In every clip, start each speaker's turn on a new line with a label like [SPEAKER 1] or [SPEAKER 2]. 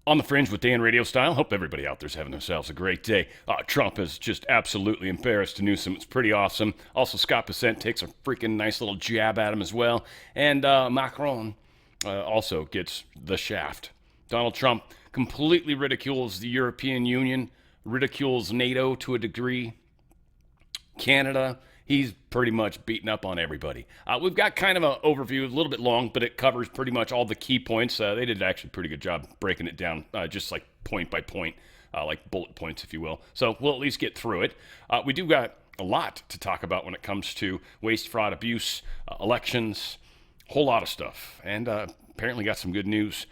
[SPEAKER 1] On the Fringe with Dan RadioStyle. Hope everybody out there's having themselves a great day. Trump has just absolutely embarrassed Newsom. It's pretty awesome. Also, Scott Bessent takes a freaking nice little jab at him as well. And Macron also gets the shaft. Donald Trump completely ridicules the European Union, ridicules NATO to a degree, Canada. He's pretty much beaten up on everybody. We've got kind of an overview, a little bit long, but it covers pretty much all the key points. They did actually a pretty good job breaking it down, just like point by point, like bullet points, if you will. So we'll at least get through it. We do got a lot to talk about when it comes to waste, fraud, abuse, elections, whole lot of stuff. And apparently got some good news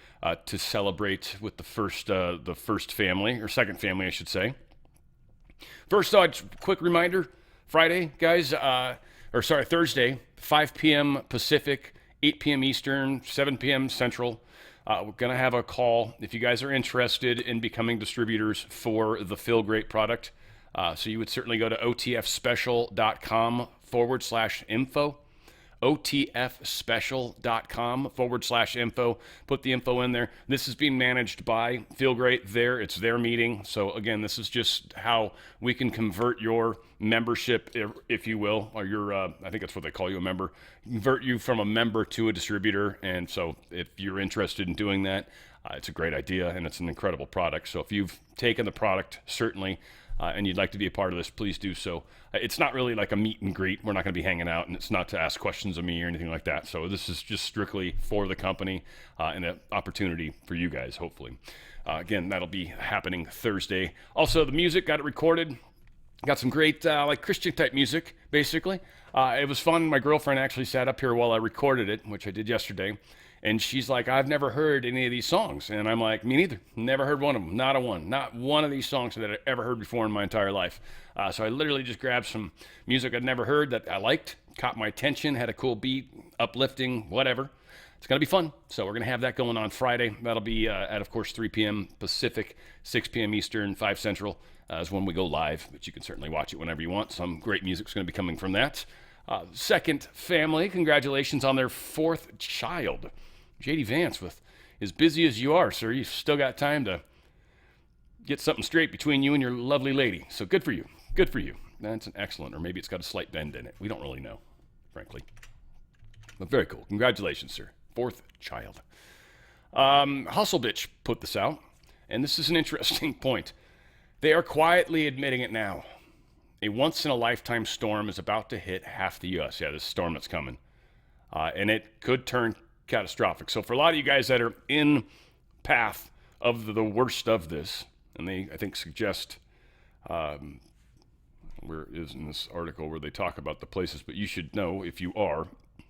[SPEAKER 1] to celebrate with the first family, or second family, I should say. First, quick reminder. Friday, guys, Thursday, 5 p.m. Pacific, 8 p.m. Eastern, 7 p.m. Central. We're going to have a call if you guys are interested in becoming distributors for the Feel Great product. So you would certainly go to otfspecial.com/info. otfspecial.com/info. Put the info in there. This is being managed by Feel Great there. It's their meeting. So again, this is just how we can convert your membership, if you will, or your, I think that's what they call you, a member, convert you from a member to a distributor. And so if you're interested in doing that, it's a great idea and it's an incredible product. So if you've taken the product, certainly, and you'd like to be a part of this, please do so. It's not really like a meet and greet. We're not going to be hanging out, and it's not to ask questions of me or anything like that. So this is just strictly for the company and an opportunity for you guys, hopefully. Again, that'll be happening Thursday. Also, the music, got it recorded. Got some great like Christian type music, basically. It was fun. My girlfriend actually sat up here while I recorded it, which I did yesterday. And she's like, I've never heard any of these songs. And I'm like, me neither. Never heard one of them. Not a one. Not one of these songs that I've ever heard before in my entire life. So I literally just grabbed some music I'd never heard that I liked, caught my attention, had a cool beat, uplifting, whatever. It's going to be fun. So we're going to have that going on Friday. That'll be at, of course, 3 p.m. Pacific, 6 p.m. Eastern, 5 Central is when we go live. But you can certainly watch it whenever you want. Some great music's going to be coming from that. Second family, congratulations on their fourth child. J.D. Vance, with as busy as you are, sir, you've still got time to get something straight between you and your lovely lady. So good for you. Good for you. That's an excellent, or maybe it's got a slight bend in it. We don't really know, frankly. But very cool. Congratulations, sir. Fourth child. Hustle Bitch put this out, and this is an interesting point. They are quietly admitting it now. A once-in-a-lifetime storm is about to hit half the U.S. Yeah, this storm that's coming. And it could turn catastrophic. So for a lot of you guys that are in path of the worst of this, and they, I think, suggest, where is in this article where they talk about the places, but you should know if you are.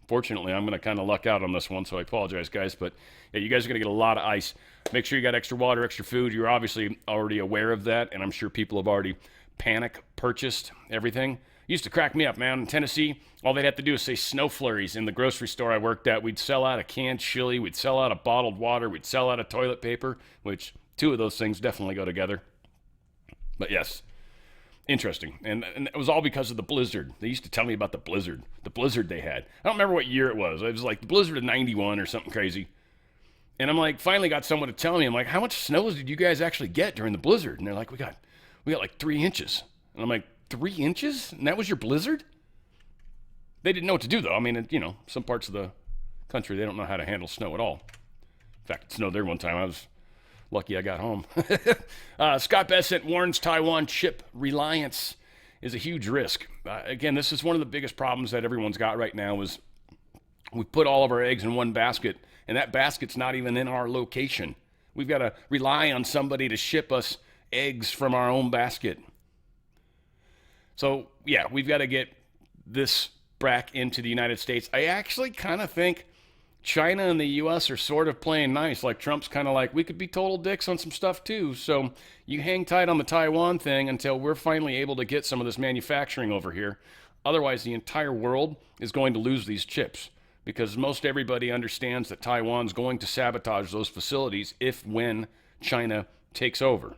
[SPEAKER 1] Fortunately, I'm going to kind of luck out on this one, so I apologize, guys. But yeah, you guys are going to get a lot of ice. Make sure you got extra water, extra food. You're obviously already aware of that, and I'm sure people have already panic purchased everything. Used to crack me up, man. In Tennessee, all they'd have to do is say snow flurries. In the grocery store I worked at, we'd sell out of canned chili, we'd sell out of bottled water, we'd sell out of toilet paper, which two of those things definitely go together. But yes, interesting. And it was all because of the blizzard. They used to tell me about the blizzard they had. I don't remember what year it was. It was like the blizzard of 91 or something crazy. And I'm like, finally got someone to tell me, I'm like, how much snow did you guys actually get during the blizzard? And they're like, we got like 3 inches. And I'm like, 3 inches? And that was your blizzard? They didn't know what to do, though. I mean, some parts of the country, they don't know how to handle snow at all. In fact, it snowed there one time. I was lucky I got home. Scott Bessent warns Taiwan chip reliance is a huge risk. Again, this is one of the biggest problems that everyone's got right now is we put all of our eggs in one basket, and that basket's not even in our location. We've got to rely on somebody to ship us eggs from our own basket. So, yeah, we've got to get this back into the United States. I actually kind of think China and the U.S. are sort of playing nice. Like Trump's kind of like, we could be total dicks on some stuff too. So you hang tight on the Taiwan thing until we're finally able to get some of this manufacturing over here. Otherwise, the entire world is going to lose these chips because most everybody understands that Taiwan's going to sabotage those facilities when China takes over.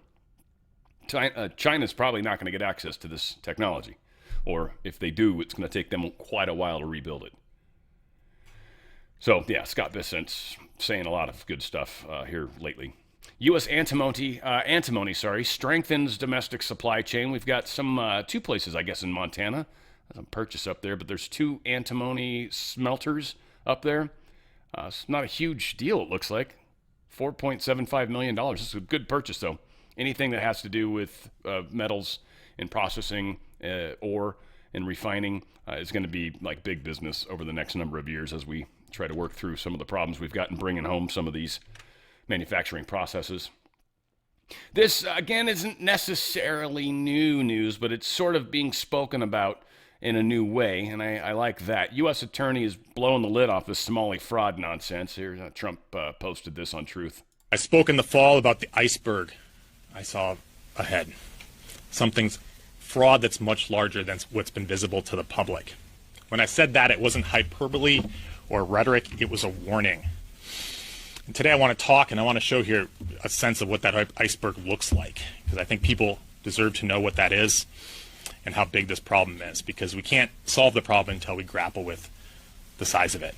[SPEAKER 1] China's probably not going to get access to this technology. Or if they do, it's going to take them quite a while to rebuild it. So, yeah, Scott Bessent's saying a lot of good stuff here lately. U.S. antimony strengthens domestic supply chain. We've got some two places, I guess, in Montana. There's a purchase up there, but there's two antimony smelters up there. It's not a huge deal, it looks like. $4.75 million. This is a good purchase, though. Anything that has to do with metals and processing, ore and refining is going to be like big business over the next number of years as we try to work through some of the problems we've got in bringing home some of these manufacturing processes. This, again, isn't necessarily new news, but it's sort of being spoken about in a new way, and I like that. U.S. attorney is blowing the lid off this Somali fraud nonsense. Here, Trump posted this on Truth.
[SPEAKER 2] I spoke in the fall about the iceberg I saw ahead. Something's fraud that's much larger than what's been visible to the public. When I said that, it wasn't hyperbole or rhetoric, it was a warning. And today I want to talk and I want to show here a sense of what that iceberg looks like, because I think people deserve to know what that is and how big this problem is, because we can't solve the problem until we grapple with the size of it.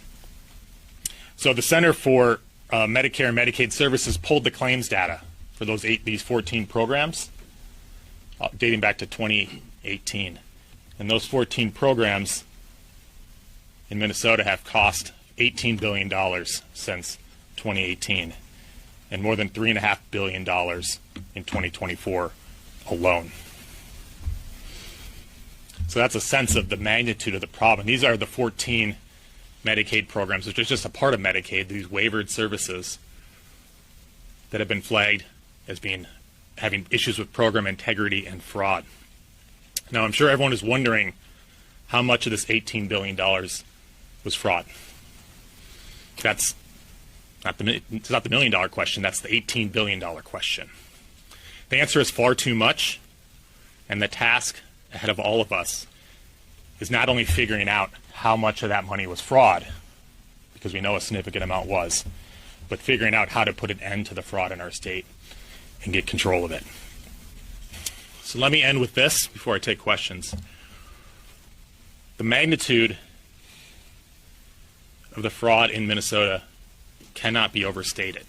[SPEAKER 2] So the Center for Medicare and Medicaid Services pulled the claims data for these 14 programs dating back to 2018. And those 14 programs in Minnesota have cost $18 billion since 2018, and more than $3.5 billion in 2024 alone. So that's a sense of the magnitude of the problem. These are the 14 Medicaid programs, which is just a part of Medicaid, these waivered services that have been flagged as having issues with program integrity and fraud. Now, I'm sure everyone is wondering how much of this $18 billion was fraud. It's not the $1 million question, that's the $18 billion question. The answer is far too much, and the task ahead of all of us is not only figuring out how much of that money was fraud, because we know a significant amount was, but figuring out how to put an end to the fraud in our state and get control of it. So let me end with this before I take questions. The magnitude of the fraud in Minnesota cannot be overstated.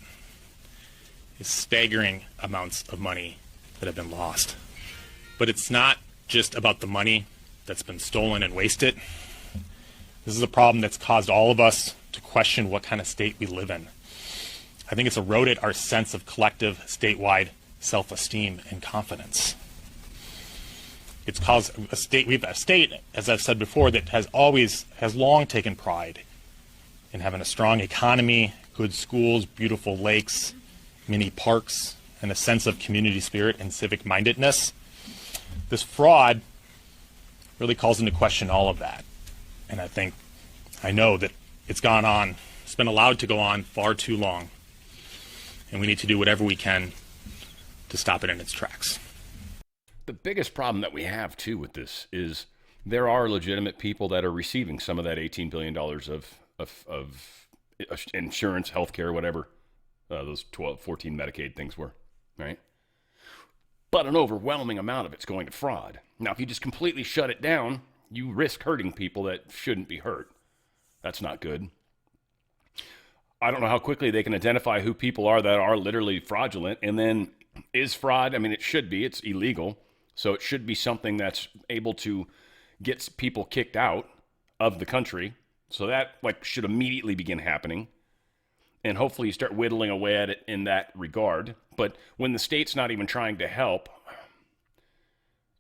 [SPEAKER 2] It's staggering amounts of money that have been lost. But it's not just about the money that's been stolen and wasted. This is a problem that's caused all of us to question what kind of state we live in. I think it's eroded our sense of collective statewide self-esteem and confidence. It's caused we have a state, as I've said before, that has long taken pride in having a strong economy, good schools, beautiful lakes, mini parks, and a sense of community spirit and civic mindedness. This fraud really calls into question all of that. And I know that it's gone on, it's been allowed to go on far too long. And we need to do whatever we can to stop it in its tracks.
[SPEAKER 1] The biggest problem that we have, too, with this is there are legitimate people that are receiving some of that $18 billion of insurance, healthcare, whatever those 14 Medicaid things were, right? But an overwhelming amount of it's going to fraud. Now, if you just completely shut it down, you risk hurting people that shouldn't be hurt. That's not good. I don't know how quickly they can identify who people are that are literally fraudulent. And then is fraud, I mean, it should be. It's illegal. So it should be something that's able to get people kicked out of the country. So that should immediately begin happening. And hopefully you start whittling away at it in that regard. But when the state's not even trying to help,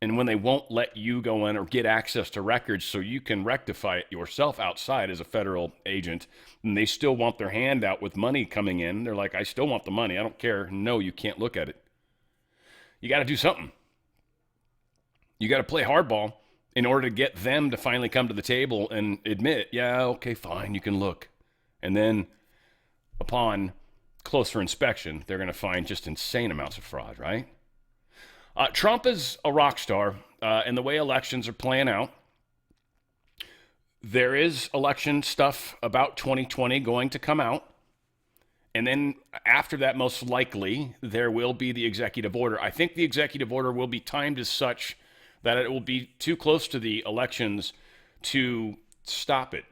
[SPEAKER 1] and when they won't let you go in or get access to records so you can rectify it yourself outside as a federal agent, and they still want their hand out with money coming in, they're like, I still want the money. I don't care. No, you can't look at it. You got to do something. You got to play hardball in order to get them to finally come to the table and admit, yeah, okay, fine, you can look. And then upon closer inspection, they're going to find just insane amounts of fraud, right? Trump is a rock star, and the way elections are playing out, there is election stuff about 2020 going to come out. And then after that, most likely, there will be the executive order. I think the executive order will be timed as such that it will be too close to the elections to stop it.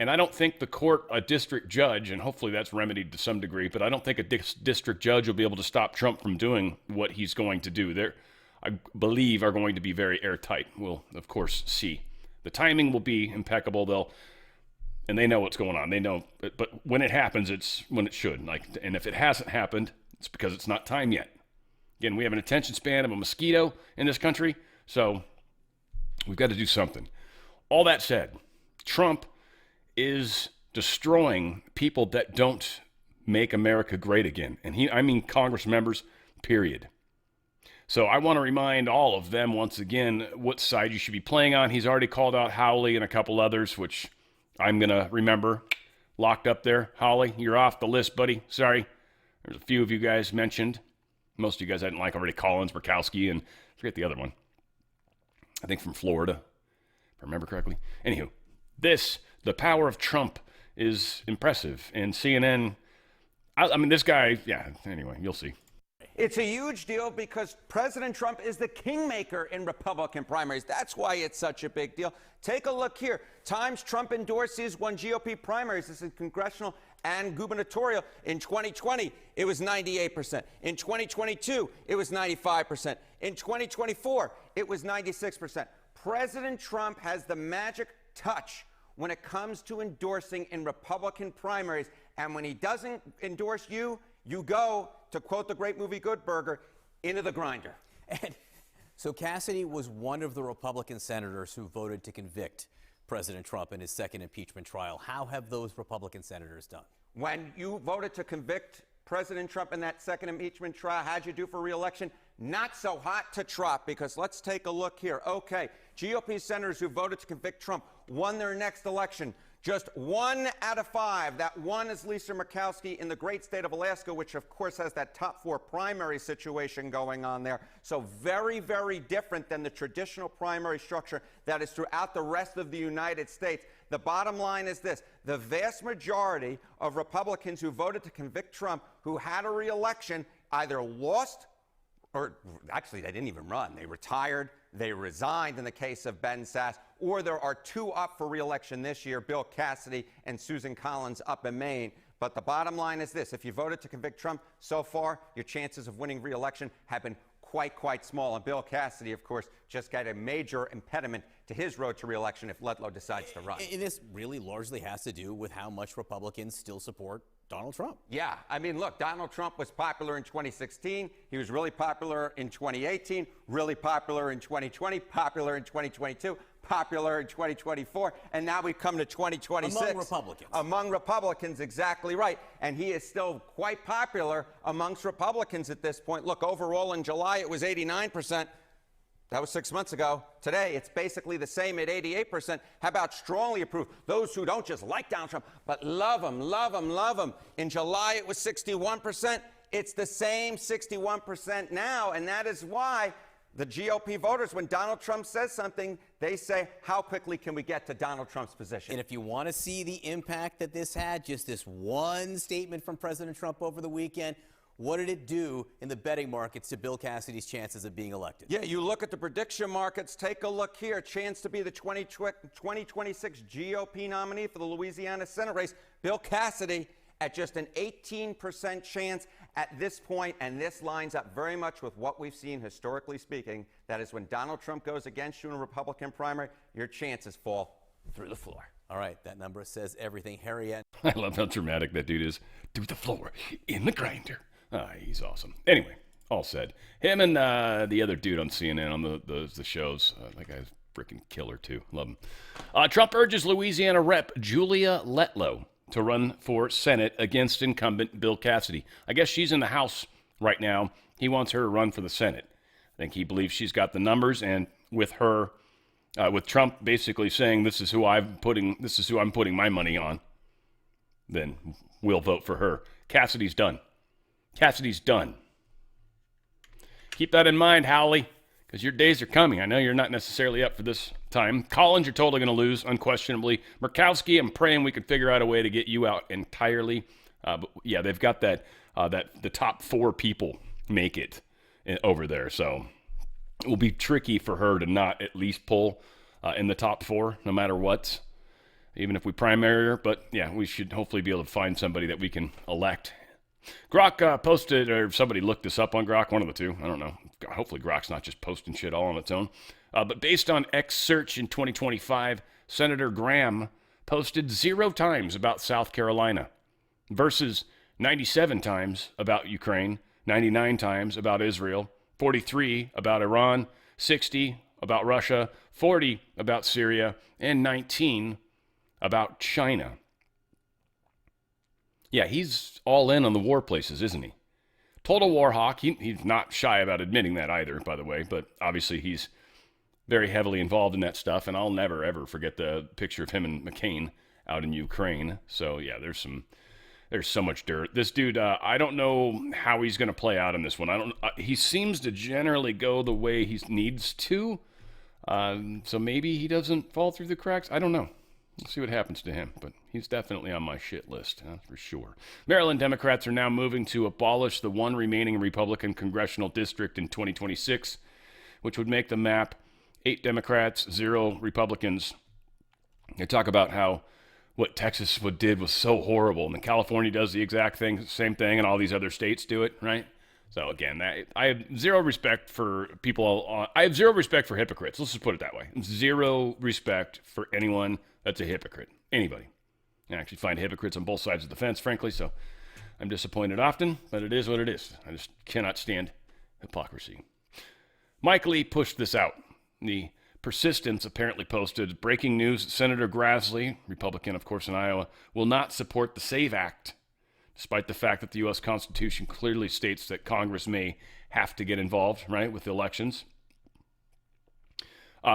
[SPEAKER 1] And I don't think the court, a district judge, and hopefully that's remedied to some degree, but I don't think a district judge will be able to stop Trump from doing what he's going to do. There, I believe, are going to be very airtight. We'll, of course, see. The timing will be impeccable. And they know what's going on. They know, but when it happens, it's when it should. And if it hasn't happened, it's because it's not time yet. Again, we have an attention span of a mosquito in this country, so we've got to do something. All that said, Trump is destroying people that don't make America great again. And I mean Congress members, period. So I want to remind all of them once again what side you should be playing on. He's already called out Howley and a couple others, which I'm going to remember. Locked up there. Howley, you're off the list, buddy. Sorry. There's a few of you guys mentioned. Most of you guys I didn't like already. Collins, Murkowski, and I forget the other one. I think from Florida, if I remember correctly. Anywho, the power of Trump is impressive. And CNN, I mean, this guy, yeah, anyway, you'll see.
[SPEAKER 3] It's a huge deal because President Trump is the kingmaker in Republican primaries. That's why it's such a big deal. Take a look here. Times Trump endorsees won GOP primaries. This is congressional and gubernatorial. In 2020, it was 98%. In 2022, it was 95%. In 2024, it was 96%. President Trump has the magic touch when it comes to endorsing in Republican primaries. And when he doesn't endorse you, you go, to quote the great movie Good Burger, into the grinder.
[SPEAKER 4] And so Cassidy was one of the Republican senators who voted to convict President Trump in his second impeachment trial. How have those Republican senators done?
[SPEAKER 3] When you voted to convict President Trump in that second impeachment trial, how'd you do for re-election? Not so hot to trot, because let's take a look here. Okay, GOP senators who voted to convict Trump won their next election. Just 1 out of 5. That one is Lisa Murkowski in the great state of Alaska, which of course has that top 4 primary situation going on there. So very, very different than the traditional primary structure that is throughout the rest of the United States. The bottom line is this: the vast majority of Republicans who voted to convict Trump, who had a re-election, either lost or actually they didn't even run. They retired, they resigned in the case of Ben Sasse, or there are 2 up for re-election this year, Bill Cassidy and Susan Collins up in Maine. But the bottom line is this: if you voted to convict Trump so far, your chances of winning re-election have been quite small. And Bill Cassidy, of course, just got a major impediment to his road to re-election if Ludlow decides to run.
[SPEAKER 4] And this really largely has to do with how much Republicans still support Donald Trump.
[SPEAKER 3] Yeah, I mean, look, Donald Trump was popular in 2016. He was really popular in 2018, really popular in 2020, popular in 2022, popular in 2024, and now we come to 2026.
[SPEAKER 4] Among Republicans.
[SPEAKER 3] Among Republicans, exactly right. And he is still quite popular amongst Republicans at this point. Look, overall in July, it was 89%. That was 6 months ago. Today, it's basically the same at 88%. How about strongly approved? Those who don't just like Donald Trump, but love him, love him, love him. In July, it was 61%. It's the same 61% now, and that is why the GOP voters, when Donald Trump says something, they say, how quickly can we get to Donald Trump's position?
[SPEAKER 4] And if you want to see the impact that this had, just this one statement from President Trump over the weekend, what did it do in the betting markets to Bill Cassidy's chances of being elected?
[SPEAKER 3] Yeah, you look at the prediction markets. Take a look here. Chance to be the 2026 GOP nominee for the Louisiana Senate race. Bill Cassidy at just an 18% chance at this point, and this lines up very much with what we've seen historically speaking. That is, when Donald Trump goes against you in a Republican primary, your chances fall through the floor.
[SPEAKER 4] All right, that number says everything. Harry.
[SPEAKER 1] I love how dramatic that dude is. Through the floor, in the grinder. He's awesome. Anyway, all said. Him and the other dude on CNN on the shows. That guy's freaking killer, too. Love him. Trump urges Louisiana Rep. Julia Letlow to run for Senate against incumbent Bill Cassidy. I guess she's in the House right now. He wants her to run for the Senate. I think he believes she's got the numbers, and with her, with Trump basically saying this is who I'm putting my money on, then we'll vote for her. Cassidy's done. Cassidy's done. Keep that in mind, Howley, because your days are coming. I know you're not necessarily up for this time. Collins, you're totally going to lose, unquestionably. Murkowski, I'm praying we can figure out a way to get you out entirely. But yeah, they've got that the top 4 people make it over there. So it will be tricky for her to not at least pull in the top 4, no matter what. even if we primary her. But yeah, we should hopefully be able to find somebody that we can elect. Grok posted, or somebody looked this up on Grok, one of the two. I don't know. Hopefully Grok's not just posting shit all on its own. But based on X search in 2025, Senator Graham posted 0 times about South Carolina versus 97 times about Ukraine, 99 times about Israel, 43 about Iran, 60 about Russia, 40 about Syria, and 19 about China. Yeah, he's all in on the war places, isn't he? Total war hawk. He's not shy about admitting that either, by the way, but obviously he's very heavily involved in that stuff, and I'll never, ever forget the picture of him and McCain out in Ukraine. So, yeah, there's so much dirt. This dude, I don't know how he's going to play out in this one. He seems to generally go the way he needs to, so maybe he doesn't fall through the cracks. I don't know. We'll see what happens to him, but he's definitely on my shit list, that's for sure. Maryland Democrats are now moving to abolish the one remaining Republican congressional district in 2026, which would make the map 8 Democrats, 0 Republicans. They talk about how what Texas did was so horrible, and then California does the exact same thing, and all these other states do it, right? So again, I have zero respect for people. I have zero respect for hypocrites. Let's just put it that way. Zero respect for anyone that's a hypocrite. Anybody. I actually find hypocrites on both sides of the fence, frankly, so I'm disappointed often, but it is what it is. I just cannot stand hypocrisy. Mike Lee pushed this out. The Persistence apparently posted, breaking news, Senator Grassley, Republican, of course, in Iowa, will not support the SAVE Act, despite the fact that the U.S. Constitution clearly states that Congress may have to get involved, right, with the elections.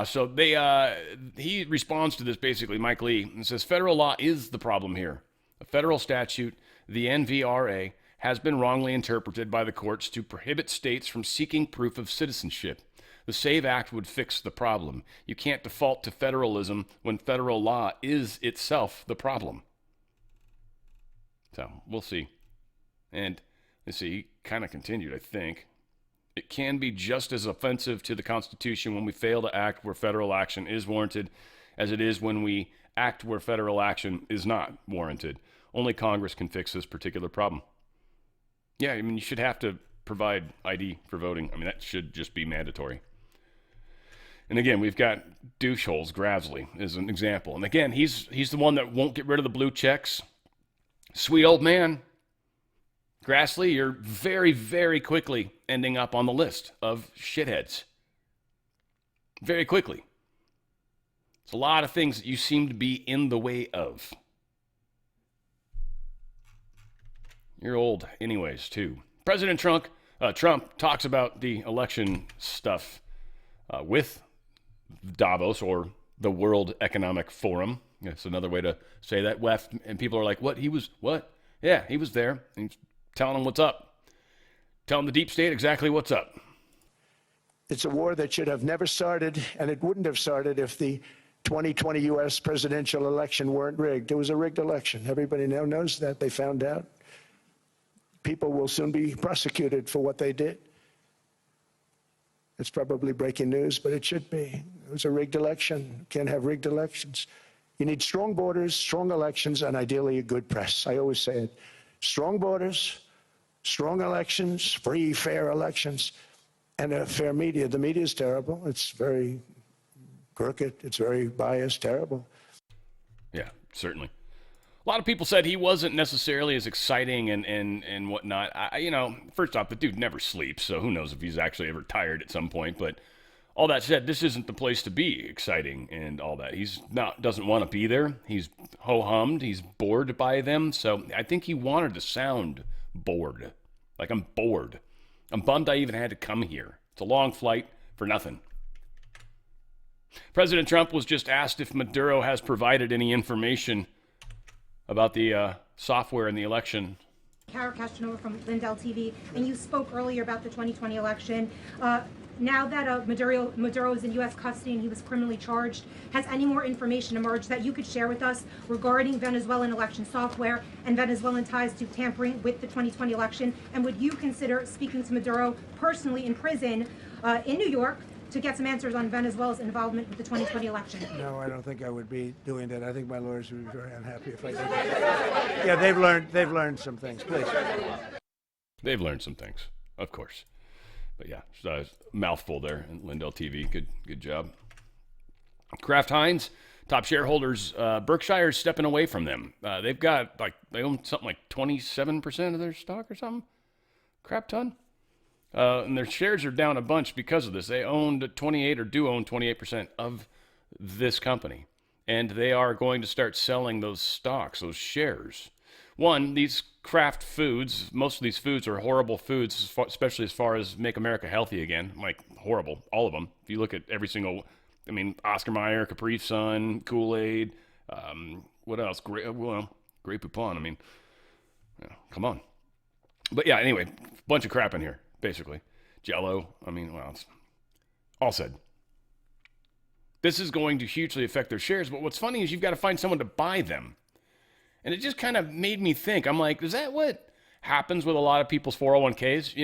[SPEAKER 1] So he responds to this, basically, Mike Lee, and says, federal law is the problem here. A federal statute, the NVRA, has been wrongly interpreted by the courts to prohibit states from seeking proof of citizenship. The SAVE Act would fix the problem. You can't default to federalism when federal law is itself the problem. So, we'll see. And, let's see, he kind of continued, I think. It can be just as offensive to the Constitution when we fail to act where federal action is warranted as it is when we act where federal action is not warranted. Only Congress can fix this particular problem. Yeah, I mean, you should have to provide ID for voting. I mean, that should just be mandatory. And again, we've got doucheholes, Grassley, as an example. And again, he's the one that won't get rid of the blue checks. Sweet old man. Grassley, you're very, very quickly ending up on the list of shitheads. Very quickly. It's a lot of things that you seem to be in the way of. You're old anyways, too. President Trump talks about the election stuff with Davos, or the World Economic Forum. That's another way to say that. And people are like, what? He was what? Yeah, he was there. He's telling them what's up. Telling the deep state exactly what's up.
[SPEAKER 5] It's a war that should have never started, and it wouldn't have started if the 2020 U.S. presidential election weren't rigged. It was a rigged election. Everybody now knows that. They found out. People will soon be prosecuted for what they did. It's probably breaking news, but it should be. It was a rigged election. You can't have rigged elections. You need strong borders, strong elections, and ideally a good press. I always say it. Strong borders, strong elections, free, fair elections, and a fair media. The media is terrible. It's very crooked. It's very biased, terrible.
[SPEAKER 1] Yeah, certainly. A lot of people said he wasn't necessarily as exciting and whatnot. First off, the dude never sleeps, so who knows if he's actually ever tired at some point. But all that said, this isn't the place to be exciting and all that. Doesn't want to be there. He's ho-hummed. He's bored by them. So I think he wanted to sound bored. Like, I'm bored. I'm bummed I even had to come here. It's a long flight for nothing. President Trump was just asked if Maduro has provided any information about the software in the election.
[SPEAKER 6] Kara Castanova from Lindell TV, and you spoke earlier about the 2020 election. Now that Maduro is in U.S. custody and he was criminally charged, has any more information emerged that you could share with us regarding Venezuelan election software and Venezuelan ties to tampering with the 2020 election? And would you consider speaking to Maduro personally in prison in New York to get some answers on Venezuela's involvement with the 2020 election?
[SPEAKER 5] No, I don't think I would be doing that. I think my lawyers would be very unhappy if I did that. Yeah, they've learned some things. Please.
[SPEAKER 1] They've learned some things, of course. But yeah, mouthful there. And Lindell TV, good job. Kraft Heinz, top shareholders, Berkshire's stepping away from them. They've got they own something like 27% of their stock or something. Crap ton. And their shares are down a bunch because of this. They owned 28 or do own 28% of this company. And they are going to start selling those stocks, those shares. One, these Kraft foods, most of these foods are horrible foods, especially as far as make America healthy again. Like, horrible, all of them. If you look at every single, Oscar Mayer, Capri Sun, Kool-Aid, what else? Grey Poupon. Come on. But yeah, anyway, bunch of crap in here, basically. Jell-O, it's all said. This is going to hugely affect their shares, but what's funny is you've got to find someone to buy them. And it just kind of made me think. I'm like, is that what happens with a lot of people's 401ks?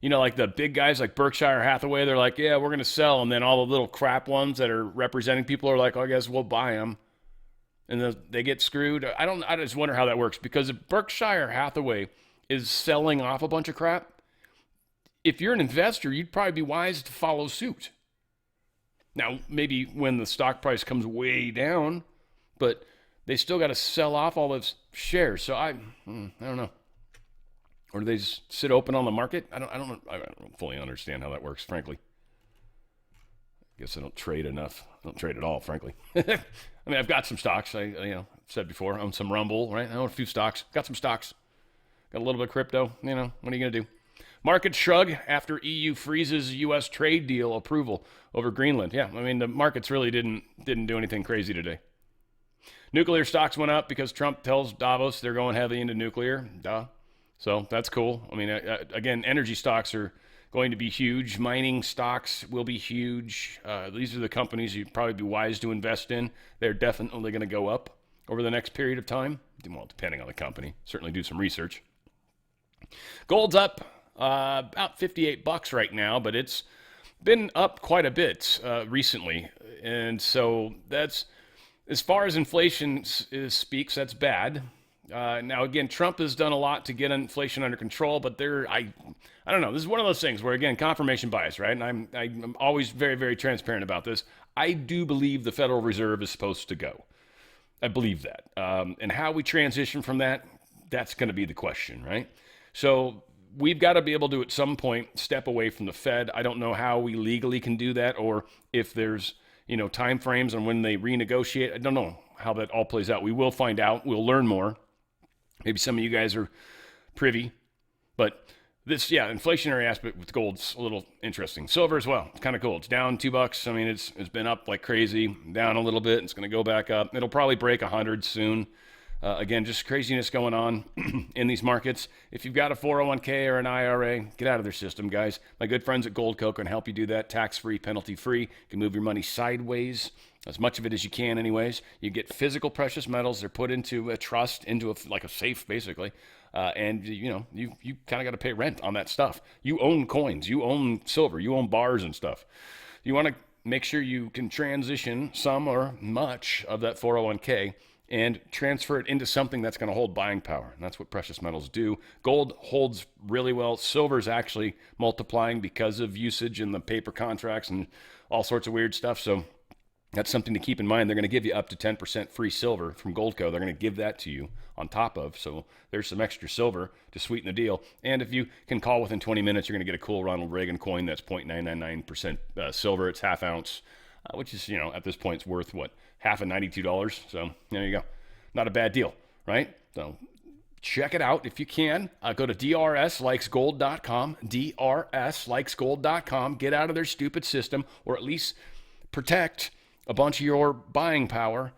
[SPEAKER 1] Like the big guys like Berkshire Hathaway, they're like, yeah, we're going to sell. And then all the little crap ones that are representing people are like, oh, I guess we'll buy them. And they get screwed. I just wonder how that works, because if Berkshire Hathaway is selling off a bunch of crap, if you're an investor, you'd probably be wise to follow suit. Now, maybe when the stock price comes way down, but they still got to sell off all those shares. So I don't know. Or do they just sit open on the market? I don't fully understand how that works, frankly. I guess I don't trade enough. I don't trade at all, frankly. I've got some stocks. I said before, I own some Rumble, right? I own a few stocks. Got some stocks. Got a little bit of crypto. What are you going to do? Market shrug after EU freezes U.S. trade deal approval over Greenland. Yeah, the markets really didn't do anything crazy today. Nuclear stocks went up because Trump tells Davos they're going heavy into nuclear. Duh. So that's cool. Again, energy stocks are going to be huge. Mining stocks will be huge. These are the companies you'd probably be wise to invest in. They're definitely going to go up over the next period of time. Well, depending on the company. Certainly do some research. Gold's up about $58 right now, but it's been up quite a bit recently. And so that's, as far as inflation speaks, that's bad. Now, again, Trump has done a lot to get inflation under control, but I don't know. This is one of those things where, again, confirmation bias, right? And I'm always very, very transparent about this. I do believe the Federal Reserve is supposed to go. I believe that. And how we transition from that, that's going to be the question, right? So we've got to be able to, at some point, step away from the Fed. I don't know how we legally can do that, or if there's time frames on when they renegotiate. I don't know how that all plays out. We will find out. We'll learn more. Maybe some of you guys are privy. But this, inflationary aspect with gold's a little interesting. Silver as well. It's kind of cool. It's down $2. It's been up like crazy, down a little bit. It's going to go back up. It'll probably break 100 soon. Again, just craziness going on in these markets. If you've got a 401k or an IRA, get out of their system, guys. My good friends at Goldco can help you do that. Tax-free, penalty-free. You can move your money sideways, as much of it as you can anyways. You get physical precious metals. They're put into a trust, into a safe, basically. And, you kind of got to pay rent on that stuff. You own coins. You own silver. You own bars and stuff. You want to make sure you can transition some or much of that 401k and transfer it into something that's going to hold buying power. And that's what precious metals do. Gold holds really well. Silver is actually multiplying because of usage in the paper contracts and all sorts of weird stuff. So that's something to keep in mind. They're going to give you up to 10% free silver from Goldco. They're going to give that to you on top of. So there's some extra silver to sweeten the deal. And if you can call within 20 minutes, you're going to get a cool Ronald Reagan coin that's 0.999% silver. It's half ounce, which is, at this point, it's worth what? Half of $92. So there you go. Not a bad deal, right? So check it out if you can. Go to drslikesgold.com, drslikesgold.com. Get out of their stupid system, or at least protect a bunch of your buying power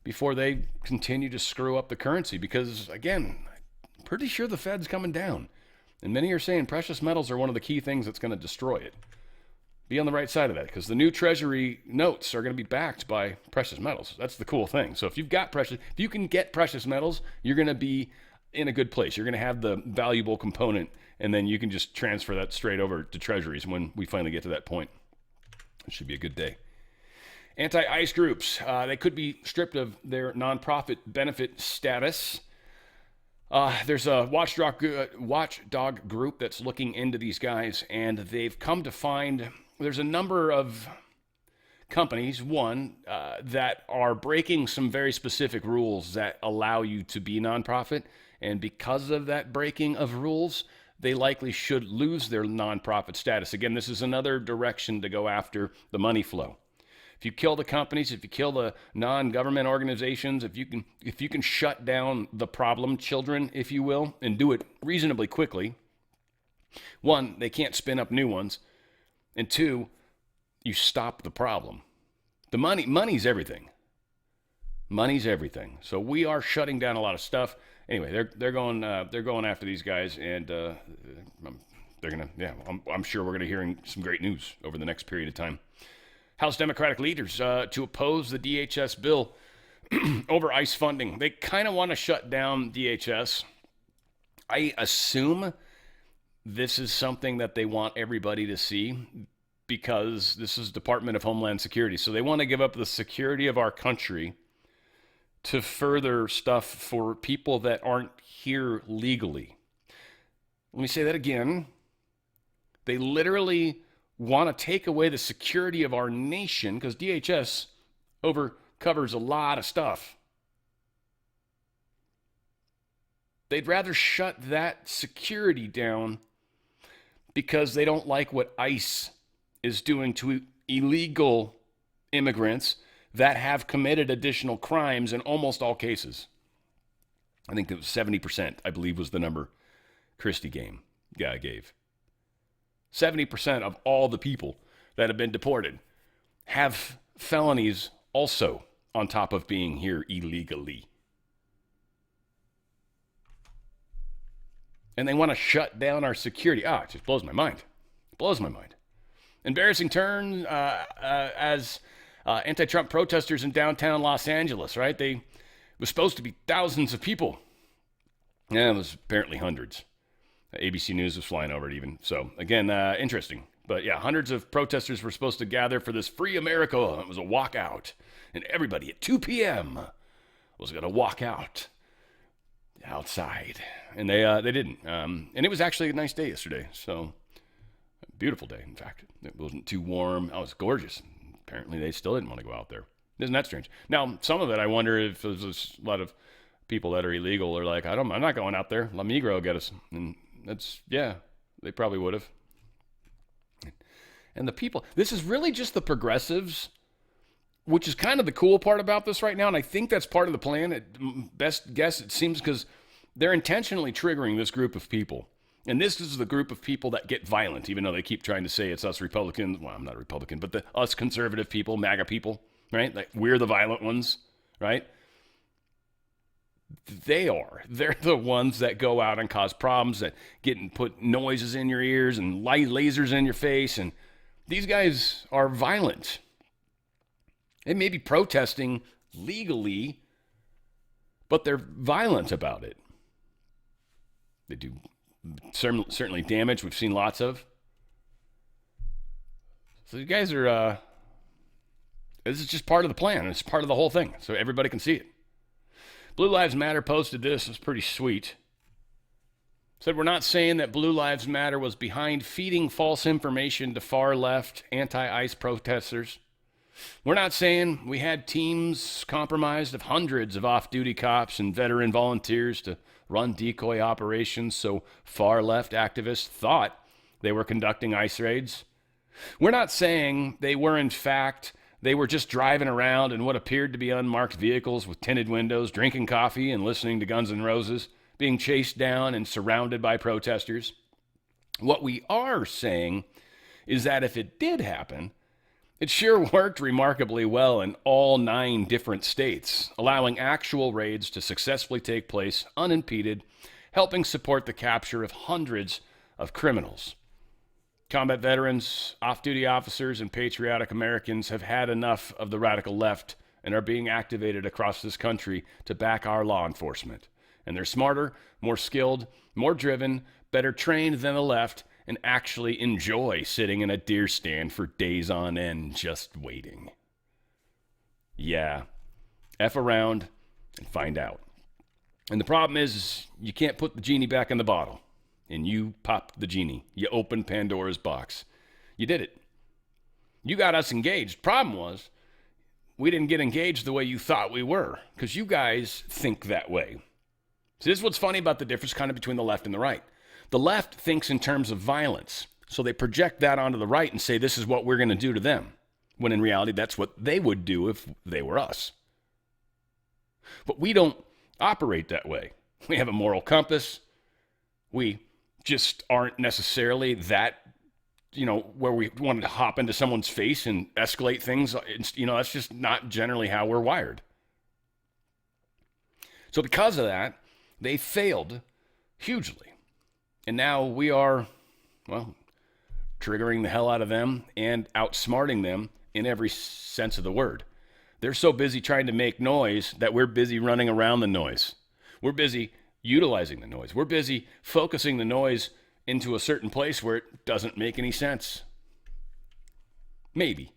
[SPEAKER 1] before they continue to screw up the currency. Because, again, I'm pretty sure the Fed's coming down. And many are saying precious metals are one of the key things that's going to destroy it. Be on the right side of that, because the new Treasury notes are going to be backed by precious metals. That's the cool thing. So if you can get precious metals, you're going to be in a good place. You're going to have the valuable component and then you can just transfer that straight over to treasuries when we finally get to that point. It should be a good day. Anti-ICE groups, they could be stripped of their nonprofit benefit status. There's a watchdog group that's looking into these guys, and they've come to find there's a number of companies, that are breaking some very specific rules that allow you to be nonprofit. And because of that breaking of rules, they likely should lose their nonprofit status. Again, this is another direction to go after the money flow. If you kill the companies, if you kill the non-government organizations, if you can shut down the problem children, if you will, and do it reasonably quickly, one, they can't spin up new ones, and two, you stop the problem. The money's everything. Money's everything. So we are shutting down a lot of stuff. Anyway, they're going after these guys, and they're gonna. Yeah, I'm sure we're gonna hearing some great news over the next period of time. House Democratic leaders to oppose the DHS bill over ICE funding. They kind of want to shut down DHS. I assume this is something that they want everybody to see, because this is Department of Homeland Security. So they want to give up the security of our country to further stuff for people that aren't here legally. Let me say that again. They literally want to take away the security of our nation, because DHS covers a lot of stuff. They'd rather shut that security down because they don't like what ICE is doing to illegal immigrants that have committed additional crimes in almost all cases. I think it was 70%, I believe, was the number Christie gave. 70% of all the people that have been deported have felonies also on top of being here illegally. And they want to shut down our security. It just blows my mind. It blows my mind. Embarrassing turn as anti-Trump protesters in downtown Los Angeles, right? It was supposed to be thousands of people. Yeah, it was apparently hundreds. ABC News was flying over it even. So, again, interesting. But, yeah, hundreds of protesters were supposed to gather for this Free America. It was a walkout. And everybody at 2 p.m. was going to walk out outside. And they didn't. And it was actually a nice day yesterday. So, beautiful day, in fact. It wasn't too warm. Oh, it was gorgeous. Apparently, they still didn't want to go out there. Isn't that strange? Now, some of it, I wonder if there's a lot of people that are illegal are like, I'm not going out there. La Migra will get us. And they probably would have. And the people, this is really just the progressives, which is kind of the cool part about this right now. And I think that's part of the plan. Best guess, it seems, because they're intentionally triggering this group of people. And this is the group of people that get violent, even though they keep trying to say it's us Republicans. Well, I'm not a Republican, but us conservative people, MAGA people, right? Like, we're the violent ones, right? They're the ones that go out and cause problems, that put noises in your ears and light lasers in your face. And these guys are violent. They may be protesting legally, but they're violent about it. They do certainly damage. We've seen lots of. So you guys are, this is just part of the plan. It's part of the whole thing, so everybody can see it. Blue Lives Matter posted this. It's pretty sweet. Said, we're not saying that Blue Lives Matter was behind feeding false information to far-left anti-ICE protesters. We're not saying we had teams compromised of hundreds of off-duty cops and veteran volunteers to run decoy operations so far-left activists thought they were conducting ICE raids. We're not saying they were just driving around in what appeared to be unmarked vehicles with tinted windows, drinking coffee and listening to Guns N' Roses, being chased down and surrounded by protesters. What we are saying is that if it did happen, it sure worked remarkably well in all 9 different states, allowing actual raids to successfully take place unimpeded, helping support the capture of hundreds of criminals. Combat veterans, off-duty officers, and patriotic Americans have had enough of the radical left and are being activated across this country to back our law enforcement. And they're smarter, more skilled, more driven, better trained than the left, and actually enjoy sitting in a deer stand for days on end just waiting. Yeah, F around and find out. And the problem is you can't put the genie back in the bottle. And you popped the genie. You opened Pandora's box. You did it. You got us engaged. Problem was, we didn't get engaged the way you thought we were, because you guys think that way. So this is what's funny about the difference kind of between the left and the right. The left thinks in terms of violence, so they project that onto the right and say this is what we're going to do to them, when in reality that's what they would do if they were us. But we don't operate that way. We have a moral compass. We just aren't necessarily that, where we want to hop into someone's face and escalate things. That's just not generally how we're wired. So because of that, they failed hugely. And now we are, triggering the hell out of them and outsmarting them in every sense of the word. They're so busy trying to make noise that we're busy running around the noise. We're busy utilizing the noise. We're busy focusing the noise into a certain place where it doesn't make any sense. Maybe.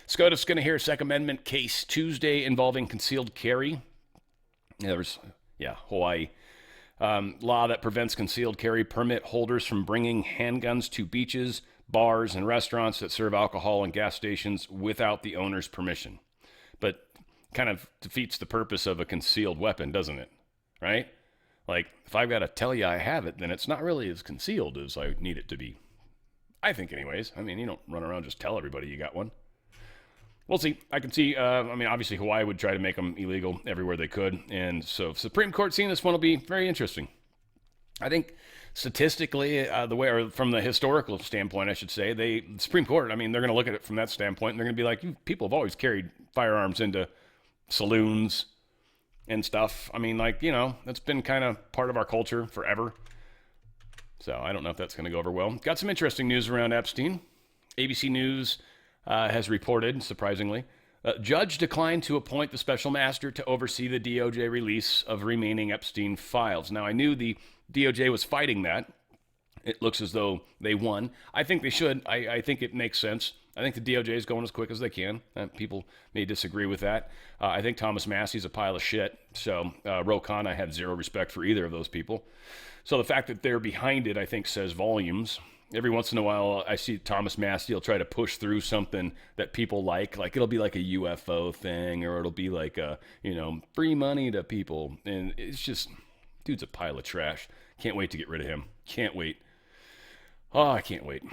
[SPEAKER 1] SCOTUS going to hear a Second Amendment case Tuesday involving concealed carry. Hawaii. Law that prevents concealed carry permit holders from bringing handguns to beaches, bars, and restaurants that serve alcohol and gas stations without the owner's permission. But kind of defeats the purpose of a concealed weapon, doesn't it? Right? Like, if I've got to tell you I have it, then it's not really as concealed as I need it to be. I think anyways. You don't run around just tell everybody you got one. We'll see. I can see, obviously Hawaii would try to make them illegal everywhere they could. And so Supreme Court seeing this one will be very interesting. I think statistically, from the historical standpoint, I should say, the Supreme Court, they're going to look at it from that standpoint, and they're going to be like, people have always carried firearms into saloons and stuff. That's been kind of part of our culture forever. So I don't know if that's going to go over well. Got some interesting news around Epstein. ABC News has reported, surprisingly, judge declined to appoint the special master to oversee the DOJ release of remaining Epstein files. Now, I knew the DOJ was fighting that. It looks as though they won. I think they should. I think it makes sense. I think the DOJ is going as quick as they can. People may disagree with that. I think Thomas Massey's a pile of shit. So Ro Khanna, I have zero respect for either of those people. So the fact that they're behind it, I think, says volumes. Every once in a while, I see Thomas Massey will try to push through something that people like it'll be like a UFO thing, or it'll be like free money to people. And it's just, dude's a pile of trash. Can't wait to get rid of him. Can't wait. Oh, I can't wait.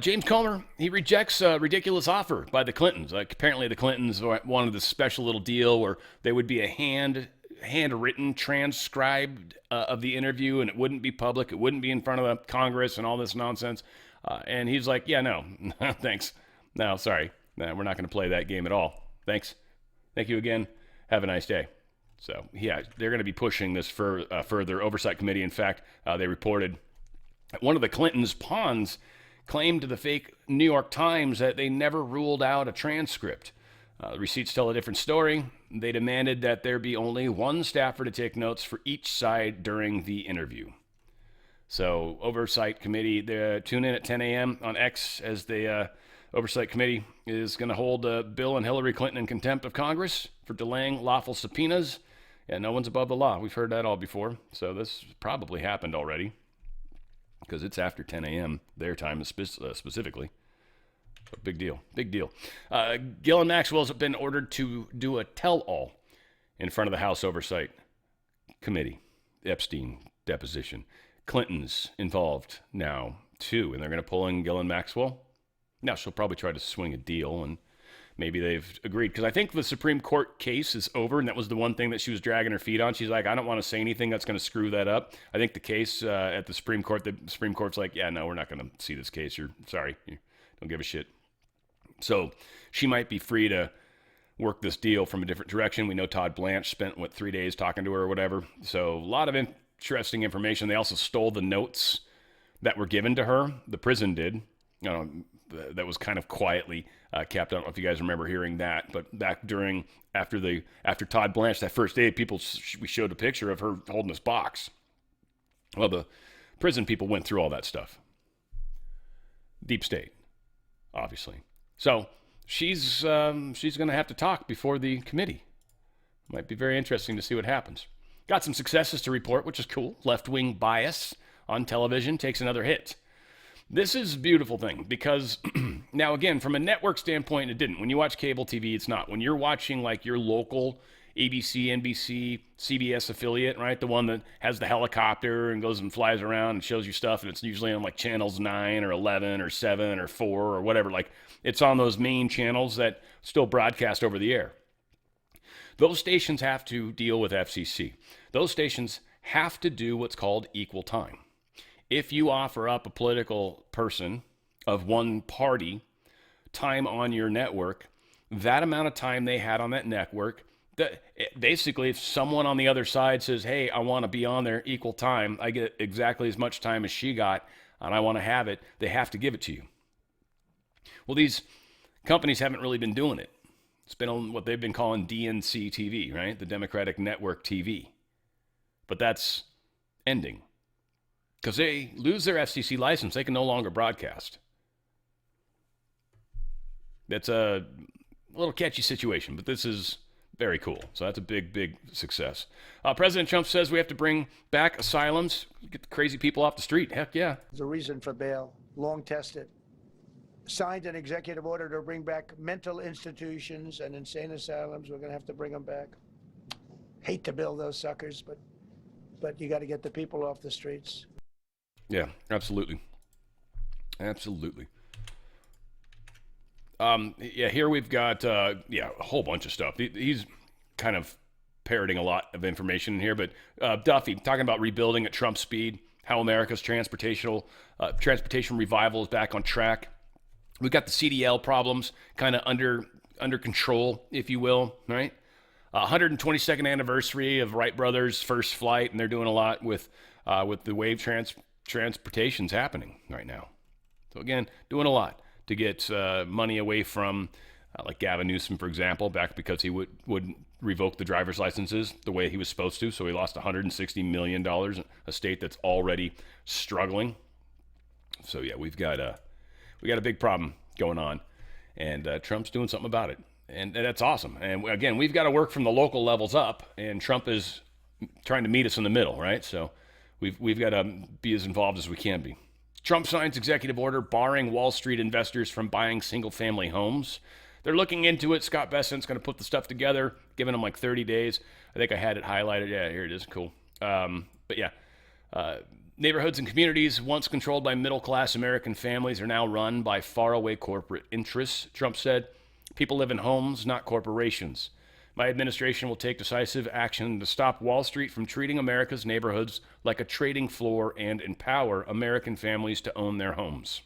[SPEAKER 1] James Comer, he rejects a ridiculous offer by the Clintons. Apparently the Clintons wanted this special little deal where there would be a handwritten transcribed of the interview, and it wouldn't be public. It wouldn't be in front of the Congress and all this nonsense. And he's like, yeah, no, thanks. No, sorry. No, we're not going to play that game at all. Thanks. Thank you again. Have a nice day. So, yeah, they're going to be pushing this further. Oversight Committee, in fact, they reported one of the Clintons' pawns claimed to the fake New York Times that they never ruled out a transcript. The receipts tell a different story. They demanded that there be only one staffer to take notes for each side during the interview. So, Oversight Committee, tune in at 10 a.m. on X as the Oversight Committee is going to hold Bill and Hillary Clinton in contempt of Congress for delaying lawful subpoenas. Yeah, no one's above the law. We've heard that all before. So this probably happened already because it's after 10 a.m. their time specifically. But big deal. Big deal. Ghislaine Maxwell's been ordered to do a tell-all in front of the House Oversight Committee. Epstein deposition. Clinton's involved now, too, and they're going to pull in Ghislaine Maxwell. Now, she'll probably try to swing a deal, and maybe they've agreed. Because I think the Supreme Court case is over, and that was the one thing that she was dragging her feet on. She's like, I don't want to say anything that's going to screw that up. I think the case at the Supreme Court's like, yeah, no, we're not going to see this case. You're sorry. You don't give a shit. So she might be free to work this deal from a different direction. We know Todd Blanche spent, 3 days talking to her or whatever. So a lot of interesting information. They also stole the notes that were given to her. The prison did. that was kind of quietly kept. I don't know if you guys remember hearing that, but back after Todd Blanche, that first day, we showed a picture of her holding this box. Well, the prison people went through all that stuff. Deep state, obviously. So she's going to have to talk before the committee. Might be very interesting to see what happens. Got some successes to report, which is cool. Left-wing bias on television takes another hit. This is a beautiful thing because now, again, from a network standpoint, it didn't. When you watch cable TV, it's not. When you're watching like your local ABC, NBC, CBS affiliate, right? The one that has the helicopter and goes and flies around and shows you stuff, and it's usually on like channels 9 or 11 or 7 or 4 or whatever. Like it's on those main channels that still broadcast over the air. Those stations have to deal with FCC. Those stations have to do what's called equal time. If you offer up a political person of one party time on your network, that amount of time they had on that network, basically if someone on the other side says, hey, I want to be on there equal time, I get exactly as much time as she got, and I want to have it, they have to give it to you. Well, these companies haven't really been doing it. It's been on what they've been calling DNC TV, right? The Democratic Network TV. But that's ending. Because they lose their FCC license, they can no longer broadcast. That's a little catchy situation, but this is very cool. So that's a big, big success. President Trump says we have to bring back asylums, get the crazy people off the street. Heck yeah.
[SPEAKER 5] There's a reason for bail, long tested. Signed an executive order to bring back mental institutions and insane asylums. We're going to have to bring them back. Hate to build those suckers, but you got to get the people off the streets.
[SPEAKER 1] Yeah, absolutely. Absolutely. Yeah, here we've got, a whole bunch of stuff. He's kind of parroting a lot of information in here, but Duffy, talking about rebuilding at Trump speed, how America's transportation revival is back on track. We've got the CDL problems kind of under control, if you will, right? 122nd anniversary of Wright Brothers' first flight, and they're doing a lot with the wave transportations happening right now. So again, doing a lot to get money away from, like Gavin Newsom, for example, back because he wouldn't revoke the driver's licenses the way he was supposed to. So he lost $160 million, a state that's already struggling. So yeah, we got a big problem going on, and Trump's doing something about it, and that's awesome. And again, we've got to work from the local levels up, and Trump is trying to meet us in the middle, right? So we've got to be as involved as we can be. Trump signs executive order barring Wall Street investors from buying single-family homes. They're looking into it. Scott Bessent's going to put the stuff together, giving them like 30 days. I think I had it highlighted. Yeah, here it is. Cool. But yeah. Neighborhoods and communities once controlled by middle-class American families are now run by faraway corporate interests, Trump said. People live in homes, not corporations. My administration will take decisive action to stop Wall Street from treating America's neighborhoods like a trading floor and empower American families to own their homes.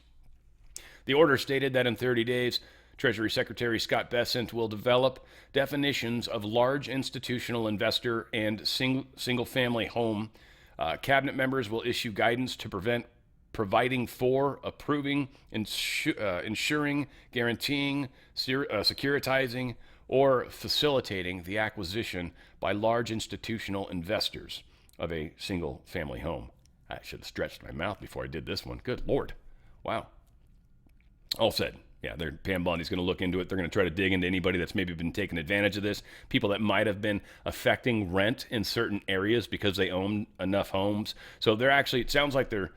[SPEAKER 1] The order stated that in 30 days, Treasury Secretary Scott Bessent will develop definitions of large institutional investor and single-family home. Cabinet members will issue guidance to providing for, approving, ensuring, guaranteeing, securitizing, or facilitating the acquisition by large institutional investors of a single-family home. I should have stretched my mouth before I did this one. Good Lord. Wow. All said. Yeah, Pam Bondi's going to look into it. They're going to try to dig into anybody that's maybe been taking advantage of this, people that might have been affecting rent in certain areas because they own enough homes. So it sounds like they're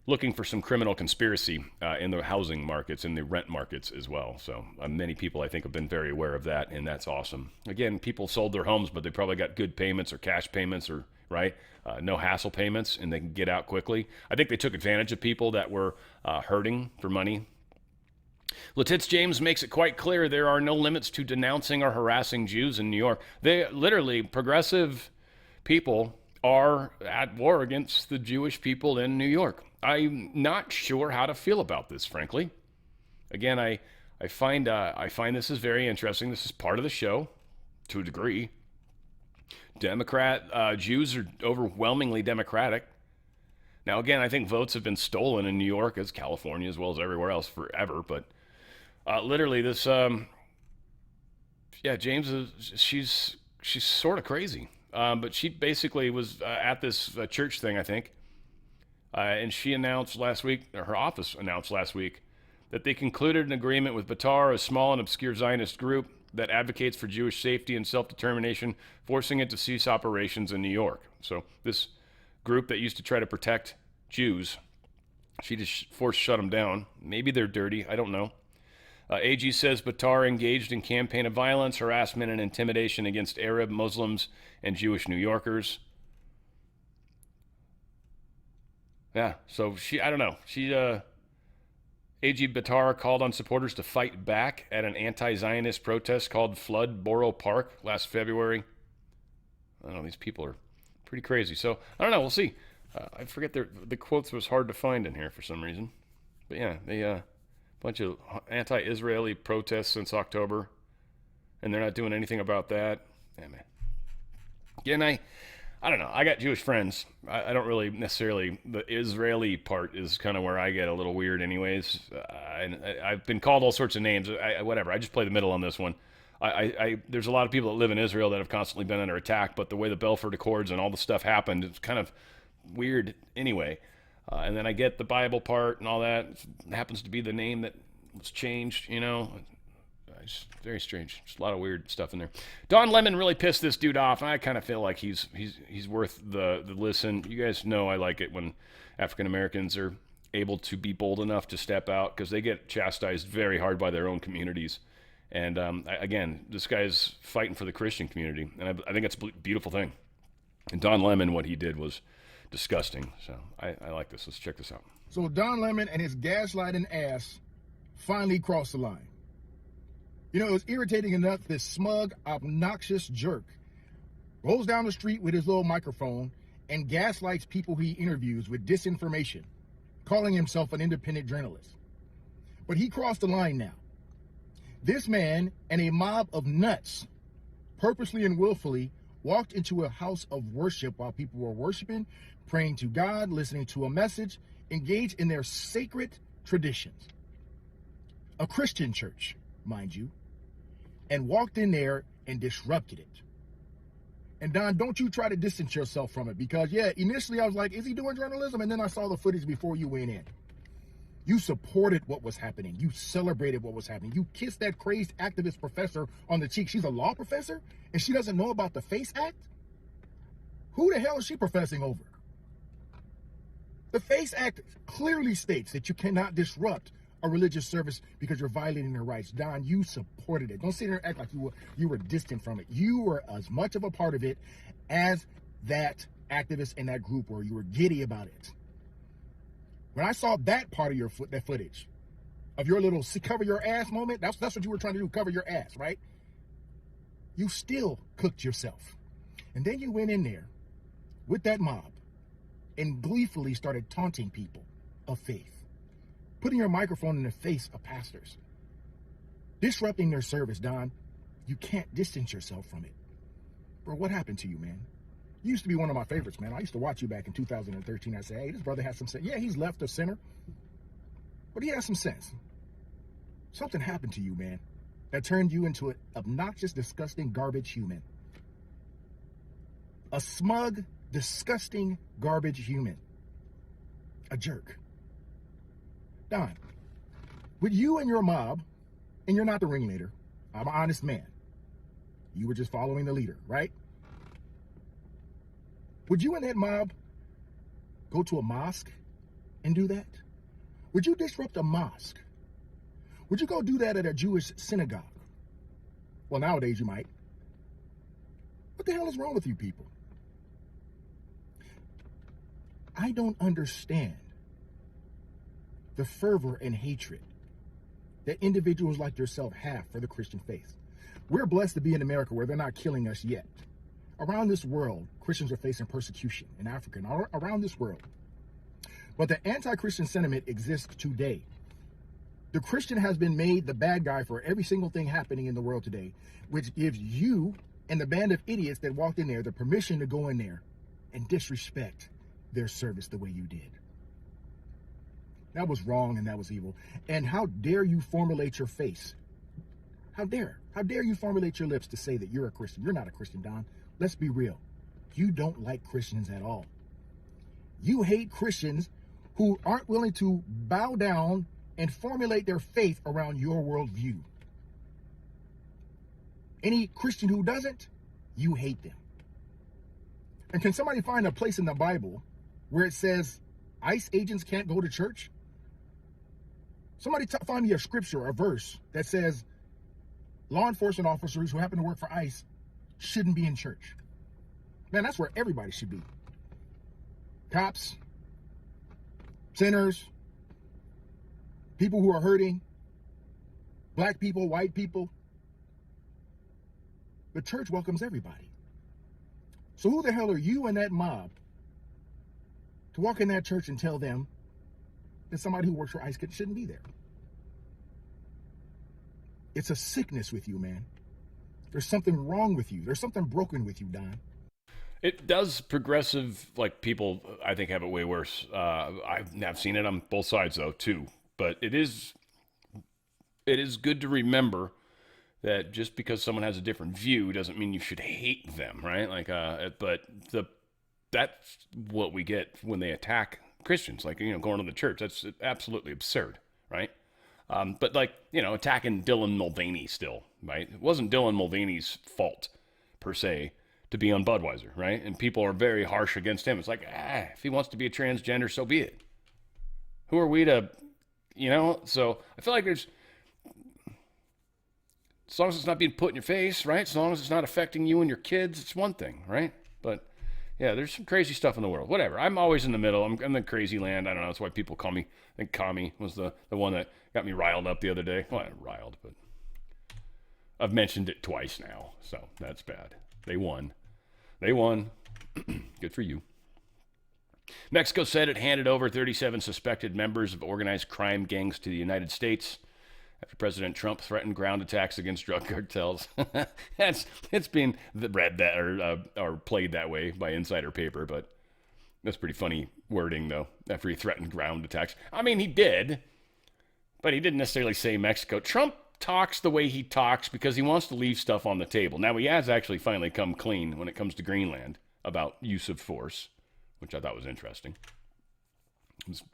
[SPEAKER 1] looking for some criminal conspiracy in the housing markets, in the rent markets as well. So many people, I think, have been very aware of that, and that's awesome. Again, people sold their homes, but they probably got good payments or cash payments or, right, no hassle payments, and they can get out quickly. I think they took advantage of people that were hurting for money. Letitz James makes it quite clear there are no limits to denouncing or harassing Jews in New York. Progressive people are at war against the Jewish people in New York. I'm not sure how to feel about this, frankly. Again, I find this is very interesting. This is part of the show, to a degree. Jews are overwhelmingly Democratic. Now, again, I think votes have been stolen in New York, as California, as well as everywhere else forever. But literally, this, yeah, James she's sort of crazy. But she basically was at this church thing, I think, and she announced last week, or her office announced last week, that they concluded an agreement with Beitar, a small and obscure Zionist group that advocates for Jewish safety and self-determination, forcing it to cease operations in New York. So this group that used to try to protect Jews, she just forced shut them down. Maybe they're dirty. I don't know. AG says Beitar engaged in campaign of violence, harassment, and intimidation against Arab, Muslims, and Jewish New Yorkers. Yeah, so I don't know. AG Beitar called on supporters to fight back at an anti-Zionist protest called Flood Borough Park last February. I don't know, these people are pretty crazy. So, I don't know, we'll see. I forget the quotes was hard to find in here for some reason. But yeah, they bunch of anti-Israeli protests since October, and they're not doing anything about that. Yeah, man. Again, I don't know. I got Jewish friends. I don't really necessarily, the Israeli part is kind of where I get a little weird anyways. I've been called all sorts of names. Whatever. I just play the middle on this one. There's a lot of people that live in Israel that have constantly been under attack, but the way the Belfort Accords and all the stuff happened, it's kind of weird anyway. And then I get the Bible part and all that. It happens to be the name that was changed, you know. It's very strange. Just a lot of weird stuff in there. Don Lemon really pissed this dude off. I kind of feel like he's worth the listen. You guys know I like it when African Americans are able to be bold enough to step out, because they get chastised very hard by their own communities. And again, this guy's fighting for the Christian community, and I think it's a beautiful thing. And Don Lemon, what he did was disgusting. So I like this. Let's check this out.
[SPEAKER 7] So Don Lemon and his gaslighting ass finally crossed the line. You know, it was irritating enough this smug, obnoxious jerk rolls down the street with his little microphone and gaslights people he interviews with disinformation, calling himself an independent journalist. But he crossed the line now. This man and a mob of nuts purposely and willfully walked into a house of worship while people were worshiping, praying to God, listening to a message, engaged in their sacred traditions. A Christian church, mind you, and walked in there and disrupted it. And Don, don't you try to distance yourself from it, because yeah, initially I was like, is he doing journalism? And then I saw the footage before you went in. You supported what was happening. You celebrated what was happening. You kissed that crazed activist professor on the cheek. She's a law professor and she doesn't know about the FACE Act? Who the hell is she professing over? The FACE Act clearly states that you cannot disrupt a religious service because you're violating their rights. Don, you supported it. Don't sit there and act like you were distant from it. You were as much of a part of it as that activist in that group where you were giddy about it. When I saw that part of that footage of your little cover your ass moment, that's what you were trying to do, cover your ass, right? You still cooked yourself. And then you went in there with that mob and gleefully started taunting people of faith, putting your microphone in the face of pastors, disrupting their service. Don, you can't distance yourself from it. Bro, what happened to you, man? You used to be one of my favorites, man. I used to watch you back in 2013. I said, hey, this brother has some sense. Yeah, he's left of center, but he has some sense. Something happened to you, man, that turned you into an obnoxious, disgusting, garbage human. A smug, disgusting, garbage human. A jerk. Don, with you and your mob, and you're not the ringleader, I'm an honest man. You were just following the leader, right? Would you and that mob go to a mosque and do that? Would you disrupt a mosque? Would you go do that at a Jewish synagogue? Well, nowadays you might. What the hell is wrong with you people? I don't understand the fervor and hatred that individuals like yourself have for the Christian faith. We're blessed to be in America where they're not killing us yet. Around this world, Christians are facing persecution in Africa and around this world. But the anti-Christian sentiment exists today. The Christian has been made the bad guy for every single thing happening in the world today, which gives you and the band of idiots that walked in there the permission to go in there and disrespect, their service the way you did. That was wrong and that was evil. And how dare you formulate your face? How dare you formulate your lips to say that you're a Christian? You're not a Christian, Don. Let's be real. You don't like Christians at all. You hate Christians who aren't willing to bow down and formulate their faith around your worldview. Any Christian who doesn't, you hate them. And can somebody find a place in the Bible where it says ICE agents can't go to church? Somebody find me a scripture or a verse that says law enforcement officers who happen to work for ICE shouldn't be in church. Man, that's where everybody should be. Cops, sinners, people who are hurting, black people, white people. The church welcomes everybody. So who the hell are you and that mob to walk in that church and tell them that somebody who works for ICE shouldn't be there? It's a sickness with you, man. There's something wrong with you. There's something broken with you, Don.
[SPEAKER 1] It does. Progressive, like, people, I think, have it way worse. I've seen it on both sides, though, too. But it is good to remember that just because someone has a different view doesn't mean you should hate them, right? Like, that's what we get when they attack Christians, like, going to the church. That's absolutely absurd, right? But, like, attacking Dylan Mulvaney still, right? It wasn't Dylan Mulvaney's fault, per se, to be on Budweiser, right? And people are very harsh against him. It's like, if he wants to be a transgender, so be it. Who are we to, So I feel like there's, as long as it's not being put in your face, right? As long as it's not affecting you and your kids, it's one thing, right? But yeah, there's some crazy stuff in the world. Whatever. I'm always in the middle. I'm in the crazy land. I don't know. That's why people call me. I think Kami was the one that got me riled up the other day. Well, not riled, but I've mentioned it twice now, so that's bad. They won. Good for you. Mexico said it handed over 37 suspected members of organized crime gangs to the United States after President Trump threatened ground attacks against drug cartels. It's been read that or played that way by insider paper, but that's pretty funny wording, though, after he threatened ground attacks. I mean, he did, but he didn't necessarily say Mexico. Trump talks the way he talks because he wants to leave stuff on the table. Now, he has actually finally come clean when it comes to Greenland about use of force, which I thought was interesting. It was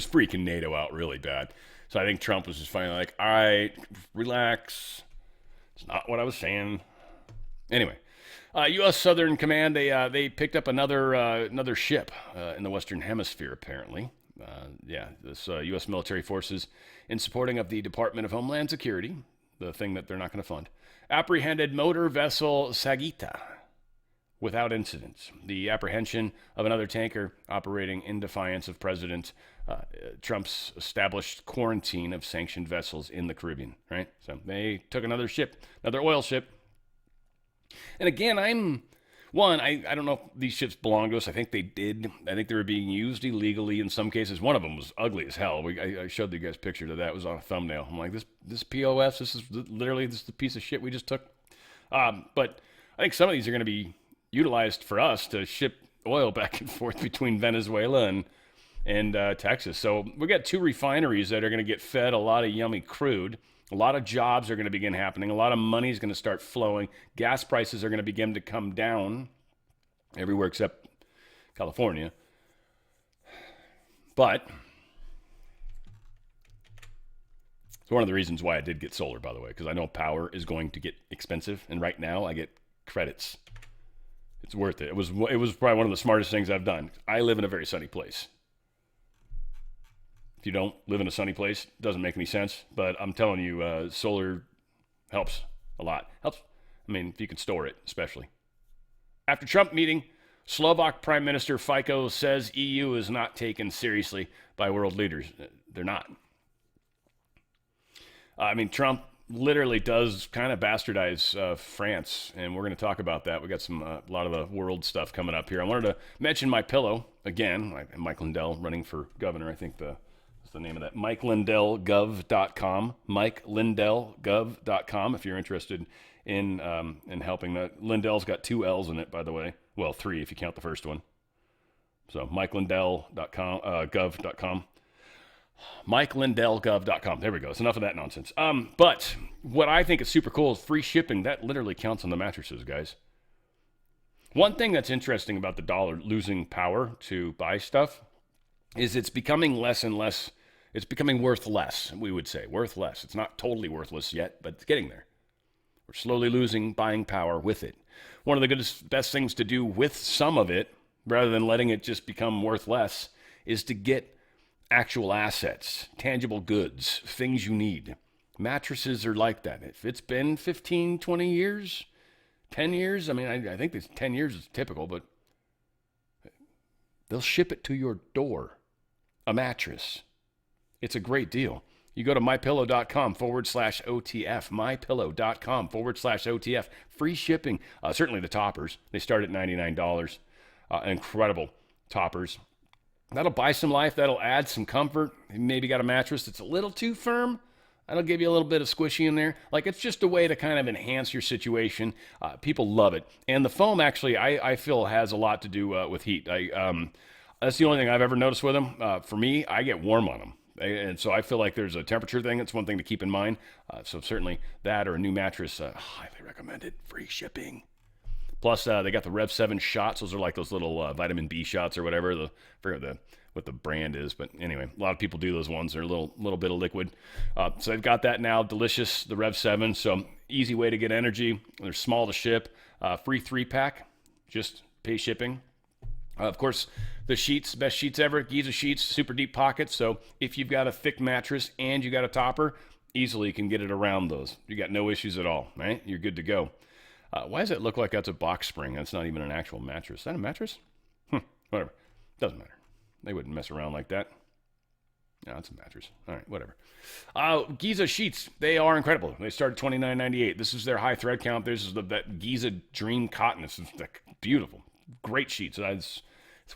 [SPEAKER 1] freaking NATO out really bad. So I think Trump was just finally like, all right, relax. It's not what I was saying. Anyway, U.S. Southern Command, they picked up another ship in the Western Hemisphere, apparently. This U.S. military forces, in supporting of the Department of Homeland Security, the thing that they're not going to fund, apprehended motor vessel Sagita without incident. The apprehension of another tanker operating in defiance of President Trump's established quarantine of sanctioned vessels in the Caribbean, right? So they took another ship, another oil ship. And again, I don't know if these ships belong to us. I think they did. I think they were being used illegally in some cases. One of them was ugly as hell. I showed you guys pictures of that. It was on a thumbnail. I'm like, this POS, this is the piece of shit we just took. But I think some of these are going to be utilized for us to ship oil back and forth between Venezuela and Texas. So we got 2 refineries that are going to get fed a lot of yummy crude. A lot of jobs are going to begin happening. A lot of money is going to start flowing. Gas prices are going to begin to come down everywhere except California. But it's one of the reasons why I did get solar, by the way, because I know power is going to get expensive. And right now I get credits. It's worth it. It was probably one of the smartest things I've done. I live in a very sunny place. If you don't live in a sunny place, it doesn't make any sense. But I'm telling you, solar helps a lot. Helps. I mean, if you can store it, especially. After Trump meeting, Slovak Prime Minister Fico says EU is not taken seriously by world leaders. They're not. I mean, Trump literally does kind of bastardize France, and we're going to talk about that. We got a lot of the world stuff coming up here. I wanted to mention My Pillow again. Mike Lindell running for governor. I think that's the name of that. MikeLindellGov.com. MikeLindellGov.com. If you're interested in helping that. Lindell's got 2 L's in it, by the way. Well, 3 if you count the first one. So MikeLindellGov.com, gov.com. MikeLindellGov.com. There we go. It's enough of that nonsense. But what I think is super cool is free shipping. That literally counts on the mattresses, guys. One thing that's interesting about the dollar losing power to buy stuff is it's becoming less and less. It's becoming worth less, we would say. Worth less. It's not totally worthless yet, but it's getting there. We're slowly losing buying power with it. One of the best things to do with some of it, rather than letting it just become worth less, is to get actual assets, tangible goods, things you need. Mattresses are like that. If it's been 15, 20 years, 10 years, I mean, I think this 10 years is typical, but they'll ship it to your door, a mattress. It's a great deal. You go to mypillow.com/OTF, mypillow.com/OTF. Free shipping. Certainly the toppers. They start at $99. Incredible toppers. That'll buy some life. That'll add some comfort. You maybe got a mattress that's a little too firm. That'll give you a little bit of squishy in there. Like, it's just a way to kind of enhance your situation. People love it. And the foam, actually, I feel has a lot to do with heat. That's the only thing I've ever noticed with them. For me, I get warm on them. And so I feel like there's a temperature thing. It's one thing to keep in mind. So certainly that or a new mattress, highly recommended. Free shipping. Plus, they got the Rev 7 shots. Those are like those little vitamin B shots or whatever. I forget what the brand is. But anyway, a lot of people do those ones. They're a little bit of liquid. So they've got that now. Delicious, the Rev 7. So easy way to get energy. They're small to ship. Free 3-pack. Just pay shipping. Of course, the sheets, best sheets ever, Giza sheets, super deep pockets. So if you've got a thick mattress and you got a topper, easily can get it around those. You got no issues at all, right? You're good to go. Why does it look like that's a box spring? That's not even an actual mattress. Is that a mattress? Whatever. Doesn't matter. They wouldn't mess around like that. No, it's a mattress. All right, whatever. Giza sheets, they are incredible. They start at $29.98. This is their high thread count. This is that Giza Dream Cotton. This is beautiful. Great sheets. It's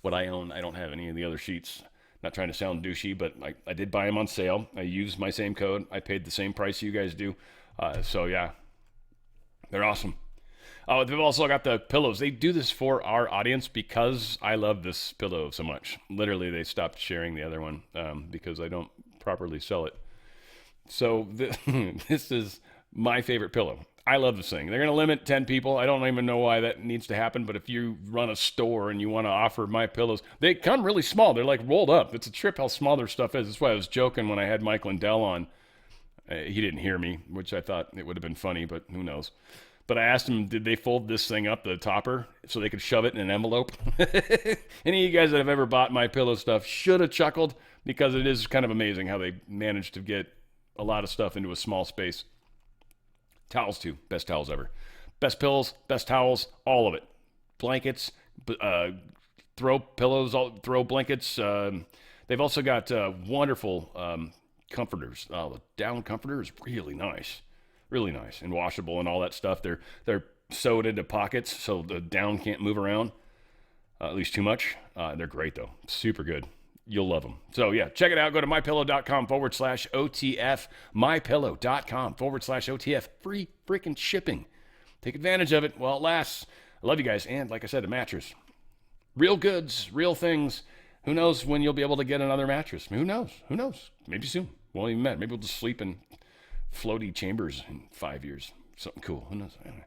[SPEAKER 1] what I own. I don't have any of the other sheets. Not trying to sound douchey, but I did buy them on sale. I used my same code. I paid the same price you guys do. So, yeah, they're awesome. They've also got the pillows. They do this for our audience because I love this pillow so much. Literally, they stopped sharing the other one because I don't properly sell it. So this is my favorite pillow. I love this thing. They're going to limit 10 people. I don't even know why that needs to happen, but if you run a store and you want to offer my pillows, they come really small. They're like rolled up. It's a trip how small their stuff is. That's why I was joking when I had Mike Lindell on. He didn't hear me, which I thought it would have been funny, but who knows. But I asked him, did they fold this thing up, the topper, so they could shove it in an envelope? Any of you guys that have ever bought my pillow stuff should have chuckled, because it is kind of amazing how they managed to get a lot of stuff into a small space. Towels, too. Best towels ever. Best pillows, best towels, all of it. Blankets, throw pillows, throw blankets. They've also got wonderful comforters. The down comforter is really nice. Really nice and washable and all that stuff. They're sewed into pockets so the down can't move around, at least too much. They're great, though. Super good. You'll love them. So, yeah, check it out. Go to mypillow.com/OTF. mypillow.com/OTF. Free freaking shipping. Take advantage of it while it lasts. I love you guys. And like I said, a mattress. Real goods, real things. Who knows when you'll be able to get another mattress? Who knows? Who knows? Maybe soon. Won't even matter. Maybe we'll just sleep in floaty chambers in 5 years. Something cool. Who knows? Anyway.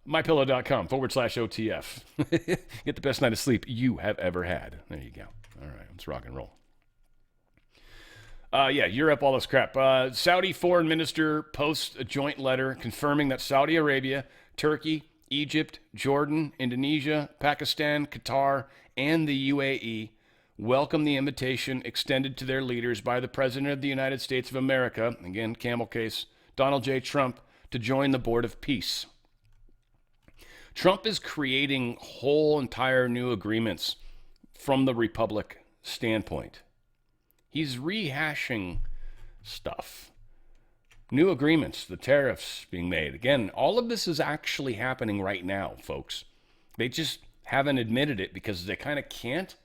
[SPEAKER 1] mypillow.com/OTF. Get the best night of sleep you have ever had. There you go. All right, let's rock and roll. Yeah, Europe, all this crap. Saudi foreign minister posts a joint letter confirming that Saudi Arabia, Turkey, Egypt, Jordan, Indonesia, Pakistan, Qatar, and the UAE welcome the invitation extended to their leaders by the President of the United States of America, again, camel case, Donald J. Trump, to join the Board of Peace. Trump is creating whole entire new agreements from the Republic standpoint. He's rehashing stuff. New agreements, the tariffs being made. Again, all of this is actually happening right now, folks. They just haven't admitted it because they kind of can't.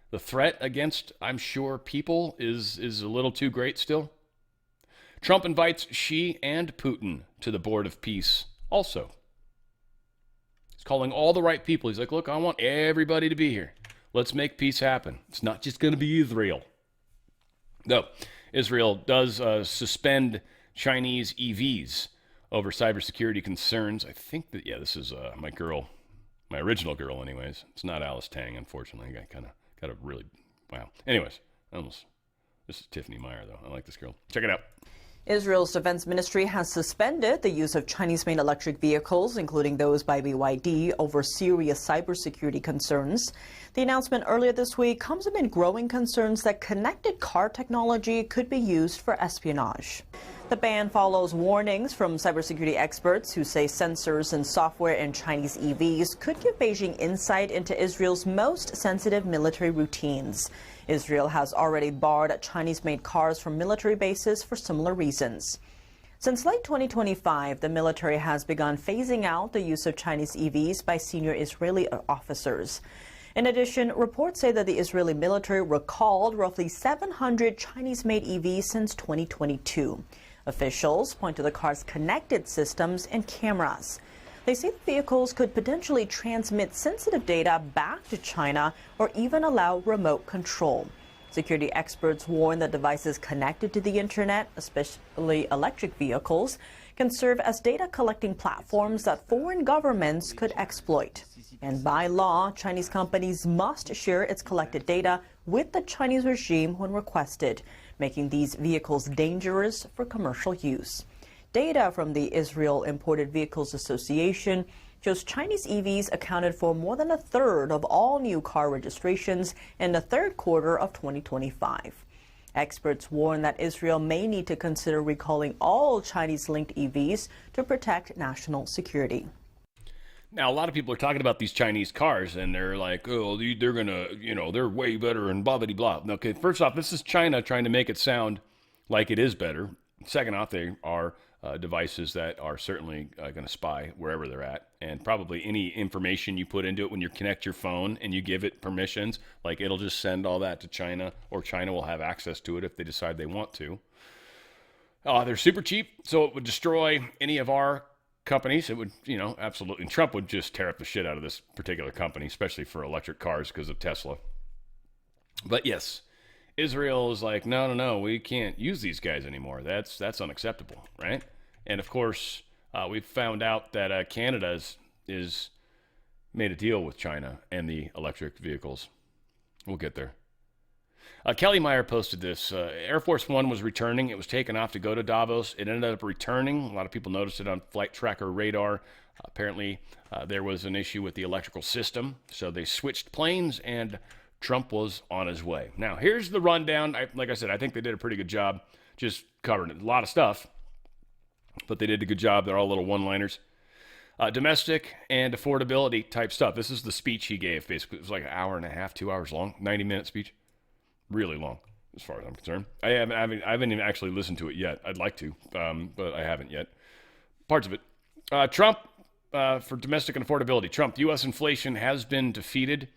[SPEAKER 1] The threat against, I'm sure, people is a little too great still. Trump invites Xi and Putin to the Board of Peace also. He's calling all the right people. He's like, look, I want everybody to be here. Let's make peace happen. It's not just going to be Israel. Though Israel does suspend Chinese EVs over cybersecurity concerns. I think that, this is my girl, my original girl anyways. It's not Alice Tang, unfortunately. I kind of got a really, wow. Anyways, this is Tiffany Meyer, though. I like this girl. Check it out.
[SPEAKER 8] Israel's defense ministry has suspended the use of Chinese-made electric vehicles, including those by BYD, over serious cybersecurity concerns. The announcement earlier this week comes amid growing concerns that connected car technology could be used for espionage. The ban follows warnings from cybersecurity experts who say sensors and software in Chinese EVs could give Beijing insight into Israel's most sensitive military routines. Israel has already barred Chinese-made cars from military bases for similar reasons. Since late 2025, the military has begun phasing out the use of Chinese EVs by senior Israeli officers. In addition, reports say that the Israeli military recalled roughly 700 Chinese-made EVs since 2022. Officials point to the car's connected systems and cameras. They say the vehicles could potentially transmit sensitive data back to China or even allow remote control. Security experts warn that devices connected to the internet, especially electric vehicles, can serve as data collecting platforms that foreign governments could exploit. And by law, Chinese companies must share its collected data with the Chinese regime when requested, making these vehicles dangerous for commercial use. Data from the Israel Imported Vehicles Association shows Chinese EVs accounted for more than a third of all new car registrations in the third quarter of 2025. Experts warn that Israel may need to consider recalling all Chinese-linked EVs to protect national security.
[SPEAKER 1] Now, a lot of people are talking about these Chinese cars, and they're like, oh, they're going to, they're way better and blah, blah, blah. Okay, first off, this is China trying to make it sound like it is better. Second off, they are devices that are certainly going to spy wherever they're at. And probably any information you put into it when you connect your phone and you give it permissions, like it'll just send all that to China, or China will have access to it if they decide they want to. They're super cheap, so it would destroy any of our companies. It would, absolutely. And Trump would just tear up the shit out of this particular company, especially for electric cars because of Tesla. But yes, Israel is like, no, we can't use these guys anymore. That's unacceptable, right? And of course, we've found out that Canada is made a deal with China and the electric vehicles. We'll get there. Kelly Meyer posted this. Air Force One was returning. It was taken off to go to Davos. It ended up returning. A lot of people noticed it on flight tracker radar. Apparently, there was an issue with the electrical system, so they switched planes, and Trump was on his way. Now, here's the rundown. Like I said, I think they did a pretty good job just covering it. A lot of stuff, but they did a good job. They're all little one-liners. Domestic and affordability type stuff. This is the speech he gave, basically. It was like an hour and a half, 2 hours long, 90-minute speech. Really long, as far as I'm concerned. I haven't even actually listened to it yet. I'd like to, but I haven't yet. Parts of it. Trump, for domestic and affordability. Trump, U.S. inflation has been defeated.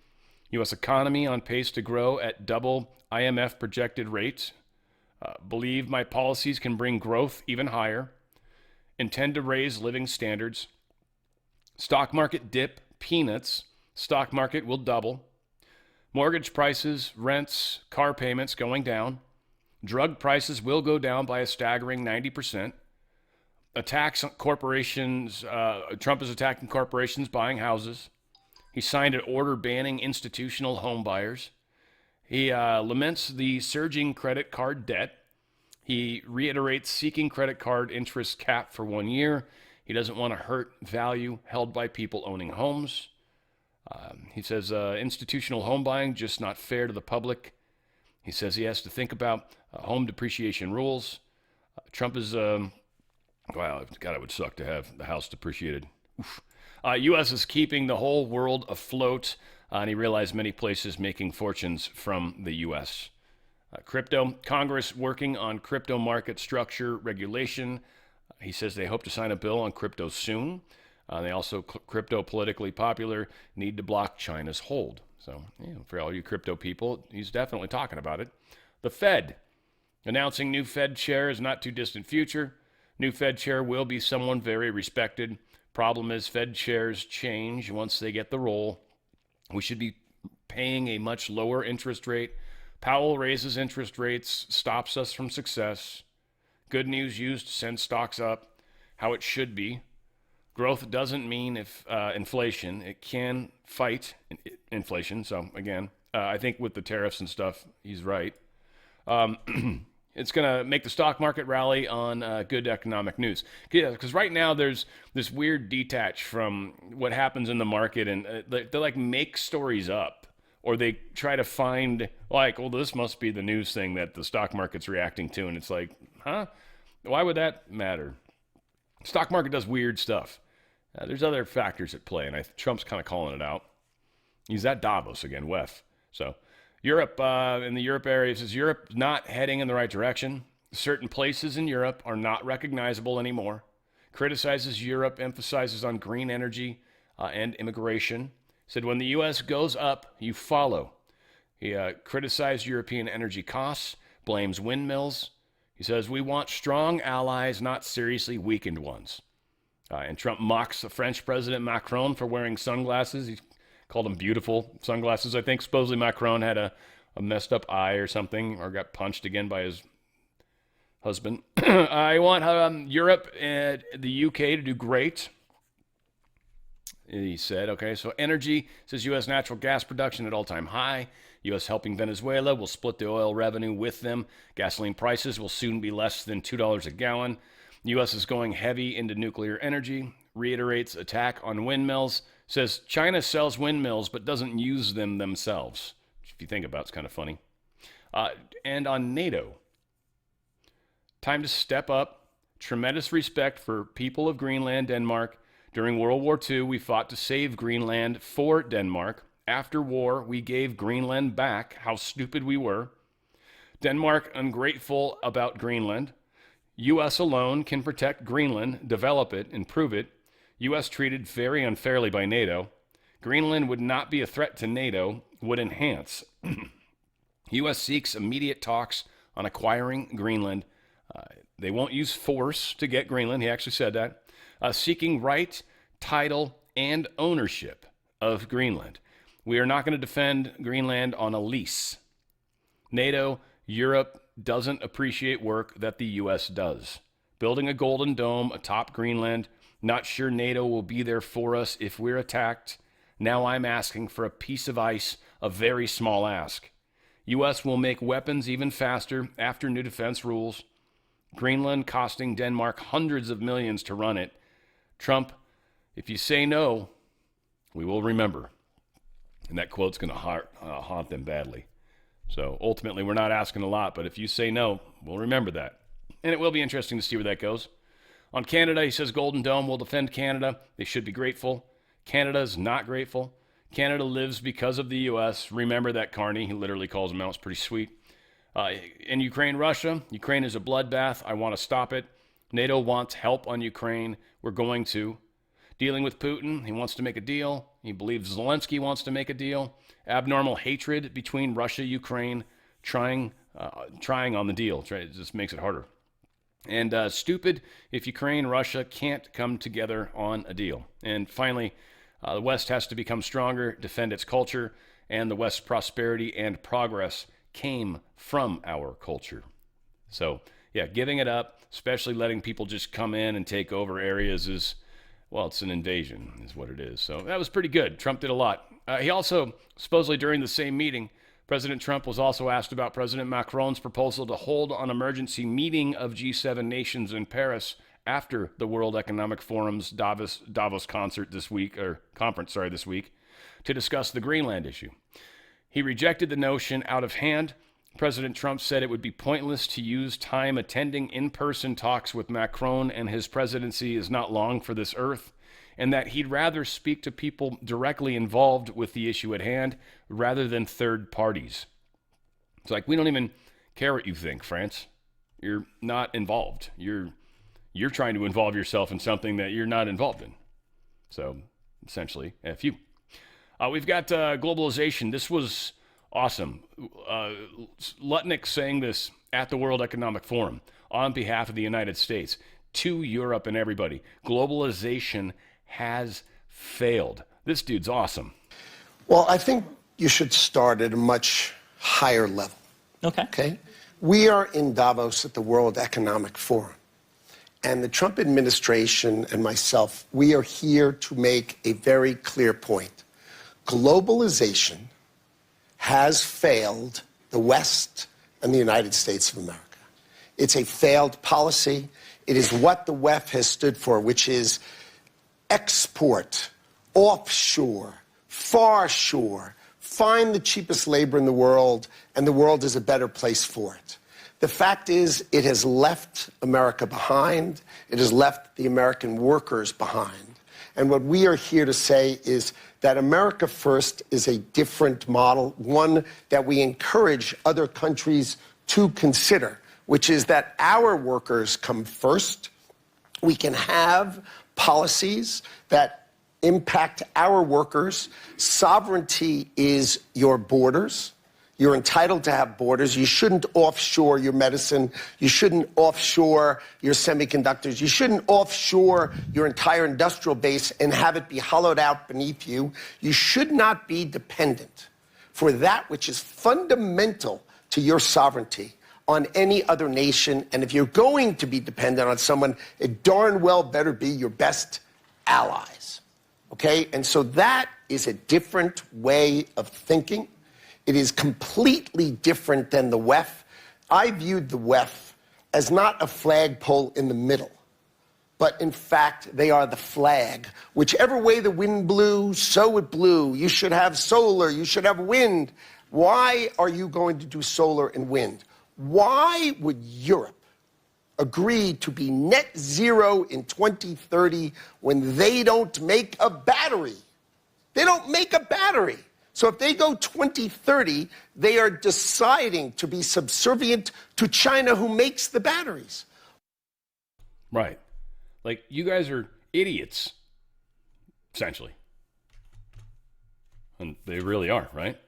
[SPEAKER 1] U.S. economy on pace to grow at double IMF projected rates. Believe my policies can bring growth even higher. Intend to raise living standards. Stock market dip, peanuts. Stock market will double. Mortgage prices, rents, car payments going down. Drug prices will go down by a staggering 90%. Attacks on corporations. Trump is attacking corporations buying houses. He signed an order banning institutional home buyers. He laments the surging credit card debt. He reiterates seeking credit card interest cap for 1 year. He doesn't want to hurt value held by people owning homes. He says institutional home buying just not fair to the public. He says he has to think about home depreciation rules. Trump is, wow, God, it would suck to have the house depreciated. U.S. is keeping the whole world afloat, and he realized many places making fortunes from the U.S. Crypto, Congress working on crypto market structure regulation. He says they hope to sign a bill on crypto soon. They also, crypto politically popular, need to block China's hold. So, for all you crypto people, he's definitely talking about it. The Fed, announcing new Fed chair is not too distant future. New Fed chair will be someone very respected. Problem is, Fed chairs change once they get the role. We should be paying a much lower interest rate. Powell raises interest rates, stops us from success. Good news used to send stocks up, how it should be. Growth doesn't mean inflation. It can fight inflation. So again, I think with the tariffs and stuff, he's right. It's going to make the stock market rally on good economic news. Because right now there's this weird detach from what happens in the market, and they like make stories up, or they try to find like, well, this must be the news thing that the stock market's reacting to, and it's like, huh? Why would that matter? Stock market does weird stuff. There's other factors at play, and Trump's kind of calling it out. He's at Davos again, WEF. So Europe, in the Europe area, says Europe not heading in the right direction. Certain places in Europe are not recognizable anymore. Criticizes Europe, emphasizes on green energy and immigration. Said when the U.S. goes up, you follow. He criticized European energy costs, blames windmills. He says we want strong allies, not seriously weakened ones. And Trump mocks the French President Macron for wearing sunglasses. He called them beautiful sunglasses. I think supposedly Macron had a messed up eye or something, or got punched again by his husband. I want Europe and the UK to do great, he said. Okay, so energy, says U.S. natural gas production at all-time high. U.S. helping Venezuela will split the oil revenue with them. Gasoline prices will soon be less than $2 a gallon. U.S. is going heavy into nuclear energy, reiterates attack on windmills, says China sells windmills but doesn't use them themselves. If you think about it, it's kind of funny. And on NATO, time to step up. Tremendous respect for people of Greenland, Denmark. During World War II, we fought to save Greenland for Denmark. After war, we gave Greenland back. How stupid we were. Denmark ungrateful about Greenland. U.S. alone can protect Greenland, develop it, improve it. U.S. treated very unfairly by NATO. Greenland would not be a threat to NATO, would enhance. U.S. seeks immediate talks on acquiring Greenland. They won't use force to get Greenland. He actually said that. Seeking right, title, and ownership of Greenland. We are not going to defend Greenland on a lease. NATO, Europe doesn't appreciate work that the U.S. does. Building a golden dome atop Greenland. Not sure NATO will be there for us if we're attacked. Now I'm asking for a piece of ice, a very small ask. U.S. will make weapons even faster after new defense rules. Greenland costing Denmark hundreds of millions to run it. Trump, if you say no, we will remember. And that quote's going to haunt them badly. So ultimately, we're not asking a lot, but if you say no, we'll remember that. And it will be interesting to see where that goes. On Canada, he says Golden Dome will defend Canada. They should be grateful. Canada is not grateful. Canada lives because of the U.S. Remember that, Carney. He literally calls them out. It's pretty sweet. In Ukraine, Russia, Ukraine is a bloodbath. I want to stop it. NATO wants help on Ukraine. We're going to. Dealing with Putin, he wants to make a deal. He believes Zelensky wants to make a deal. Abnormal hatred between Russia, Ukraine, trying on the deal. It just makes it harder. And stupid if Ukraine, Russia can't come together on a deal. And finally, the West has to become stronger, defend its culture, and the West's prosperity and progress came from our culture. So, yeah, giving it up, especially letting people just come in and take over areas is, well, it's an invasion is what it is. So that was pretty good. Trump did a lot. He also, supposedly during the same meeting, President Trump was also asked about President Macron's proposal to hold an emergency meeting of G7 nations in Paris after the World Economic Forum's Davos conference this week, to discuss the Greenland issue. He rejected the notion out of hand. President Trump said it would be pointless to use time attending in-person talks with Macron, and his presidency is not long for this earth, and that he'd rather speak to people directly involved with the issue at hand rather than third parties. It's like, we don't even care what you think, France. You're not involved. You're trying to involve yourself in something that you're not involved in. So, essentially, F you. We've got globalization. This was awesome. Lutnick saying this at the World Economic Forum on behalf of the United States to Europe and everybody. Globalization has failed. This dude's awesome.
[SPEAKER 9] Well, I think, you should start at a much higher level.
[SPEAKER 10] Okay.
[SPEAKER 9] We are in Davos at the World Economic Forum. And the Trump administration and myself, we are here to make a very clear point. Globalization has failed the West and the United States of America. It's a failed policy. It is what the WEF has stood for, which is export, offshore, far shore, find the cheapest labor in the world, and the world is a better place for it. The fact is, it has left America behind. It has left the American workers behind. And what we are here to say is that America First is a different model, one that we encourage other countries to consider, which is that our workers come first. We can have policies that impact our workers. Sovereignty is your borders. You're entitled to have borders. You shouldn't offshore your medicine. You shouldn't offshore your semiconductors. You shouldn't offshore your entire industrial base and have it be hollowed out beneath you. You should not be dependent for that which is fundamental to your sovereignty on any other nation. And if you're going to be dependent on someone, it darn well better be your best allies. Okay? And so that is a different way of thinking. It is completely different than the WEF. I viewed the WEF as not a flagpole in the middle, but in fact, they are the flag. Whichever way the wind blew, so it blew. You should have solar, you should have wind. Why are you going to do solar and wind? Why would Europe agree to be net zero in 2030 when they don't make a battery? They don't make a battery. So if they go 2030, they are deciding to be subservient to China, who makes the batteries.
[SPEAKER 1] Right. Like, you guys are idiots, essentially. And they really are, right?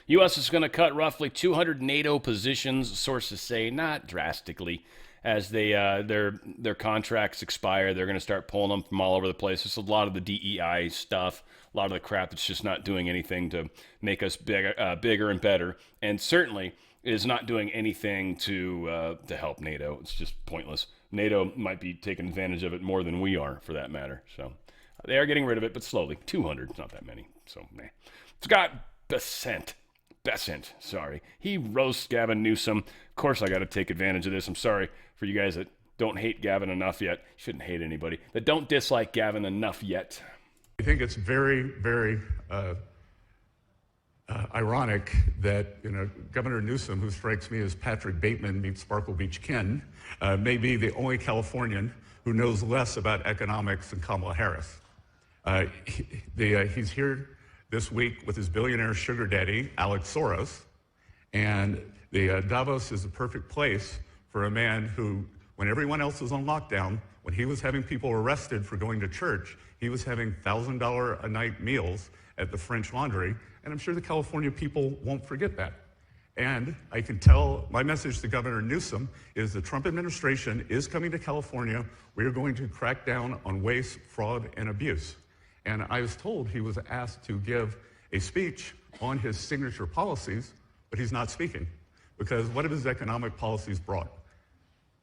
[SPEAKER 1] U.S. is going to cut roughly 200 NATO positions, sources say, not drastically. As they their contracts expire, they're going to start pulling them from all over the place. It's a lot of the DEI stuff, a lot of the crap that's just not doing anything to make us bigger and better, and certainly is not doing anything to help NATO. It's just pointless. NATO might be taking advantage of it more than we are, for that matter. So they are getting rid of it, but slowly. 200, it's not that many. So, nah. Scott Bessent, sorry. He roasts Gavin Newsom. Of course I got to take advantage of this. I'm sorry for you guys that don't hate Gavin enough yet. Shouldn't hate anybody. That don't dislike Gavin enough yet.
[SPEAKER 11] I think it's very, very ironic that Governor Newsom, who strikes me as Patrick Bateman meets Sparkle Beach Ken, may be the only Californian who knows less about economics than Kamala Harris. He's here this week with his billionaire sugar daddy, Alex Soros, and Davos is the perfect place for a man who, when everyone else was on lockdown, when he was having people arrested for going to church, he was having $1,000 a night meals at the French Laundry, and I'm sure the California people won't forget that. And I can tell my message to Governor Newsom is the Trump administration is coming to California. We are going to crack down on waste, fraud, and abuse. And I was told he was asked to give a speech on his signature policies, but he's not speaking. Because what have his economic policies brought?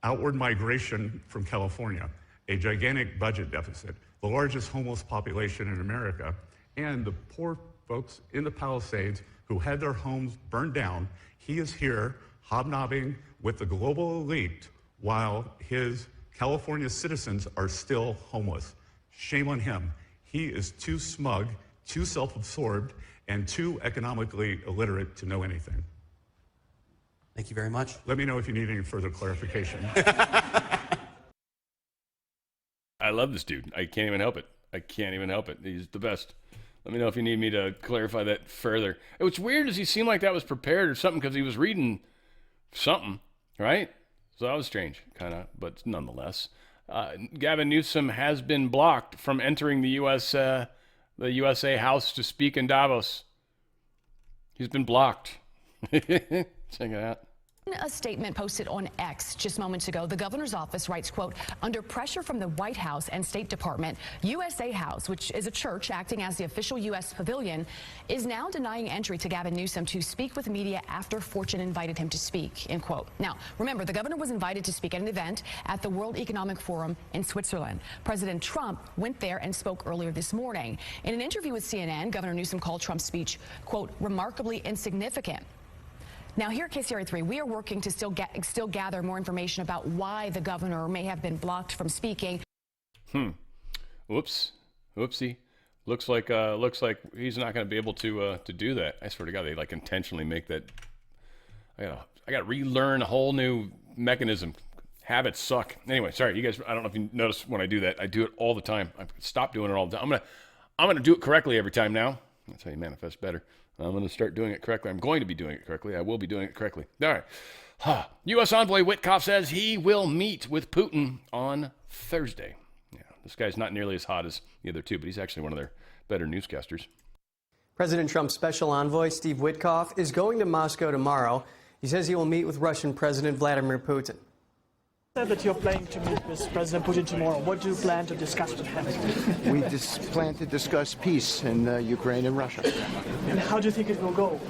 [SPEAKER 11] Outward migration from California, a gigantic budget deficit, the largest homeless population in America, and the poor folks in the Palisades who had their homes burned down. He is here hobnobbing with the global elite while his California citizens are still homeless. Shame on him. He is too smug, too self-absorbed, and too economically illiterate to know anything.
[SPEAKER 10] Thank you very much.
[SPEAKER 11] Let me know if you need any further clarification.
[SPEAKER 1] I love this dude. I can't even help it. He's the best. Let me know if you need me to clarify that further. What's weird is he seemed like that was prepared or something because he was reading something, right? So that was strange, kind of, but nonetheless. Gavin Newsom has been blocked from entering the USA House to speak in Davos. He's been blocked. Check it out.
[SPEAKER 12] In a statement posted on X just moments ago, the governor's office writes, quote, under pressure from the White House and State Department, USA House, which is a church acting as the official U.S. pavilion, is now denying entry to Gavin Newsom to speak with media after Fortune invited him to speak, end quote. Now, remember, the governor was invited to speak at an event at the World Economic Forum in Switzerland. President Trump went there and spoke earlier this morning. In an interview with CNN, Governor Newsom called Trump's speech, quote, remarkably insignificant. Now, here at KCRA 3, we are working to still gather more information about why the governor may have been blocked from speaking.
[SPEAKER 1] Whoops. Whoopsie. Looks like he's not going to be able to do that. I swear to God, they like intentionally make that. I gotta relearn a whole new mechanism. Habits suck. Anyway, sorry, you guys. I don't know if you notice when I do that. I do it all the time. I stop doing it all the time. I'm gonna do it correctly every time now. That's how you manifest better. I'm going to start doing it correctly. I'm going to be doing it correctly. I will be doing it correctly. All right. U.S. envoy Witkoff says he will meet with Putin on Thursday. Yeah, this guy's not nearly as hot as the other two, but he's actually one of their better newscasters.
[SPEAKER 13] President Trump's special envoy, Steve Witkoff, is going to Moscow tomorrow. He says he will meet with Russian President Vladimir Putin.
[SPEAKER 14] Said that you're planning to meet with President Putin tomorrow. What do you plan to discuss with him?
[SPEAKER 5] We plan to discuss peace in Ukraine and Russia.
[SPEAKER 14] And how do you think it will go?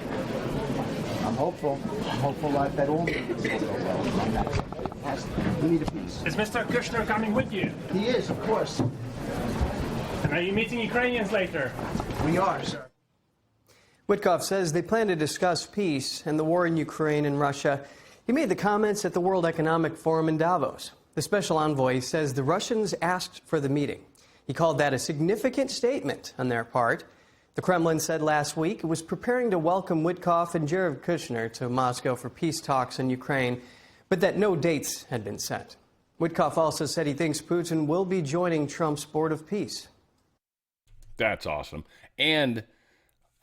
[SPEAKER 5] I'm hopeful. I'm hopeful that all meetings will go well. We need a peace.
[SPEAKER 15] Is Mr. Kushner coming with you?
[SPEAKER 5] He is, of course.
[SPEAKER 15] And are you meeting Ukrainians later?
[SPEAKER 5] We are, sir.
[SPEAKER 13] Witkoff says they plan to discuss peace and the war in Ukraine and Russia. He made the comments at the World Economic Forum in Davos. The special envoy says the Russians asked for the meeting. He called that a significant statement on their part. The Kremlin said last week it was preparing to welcome Witkoff and Jared Kushner to Moscow for peace talks in Ukraine, but that no dates had been set. Witkoff also said he thinks Putin will be joining Trump's Board of Peace.
[SPEAKER 1] That's awesome. And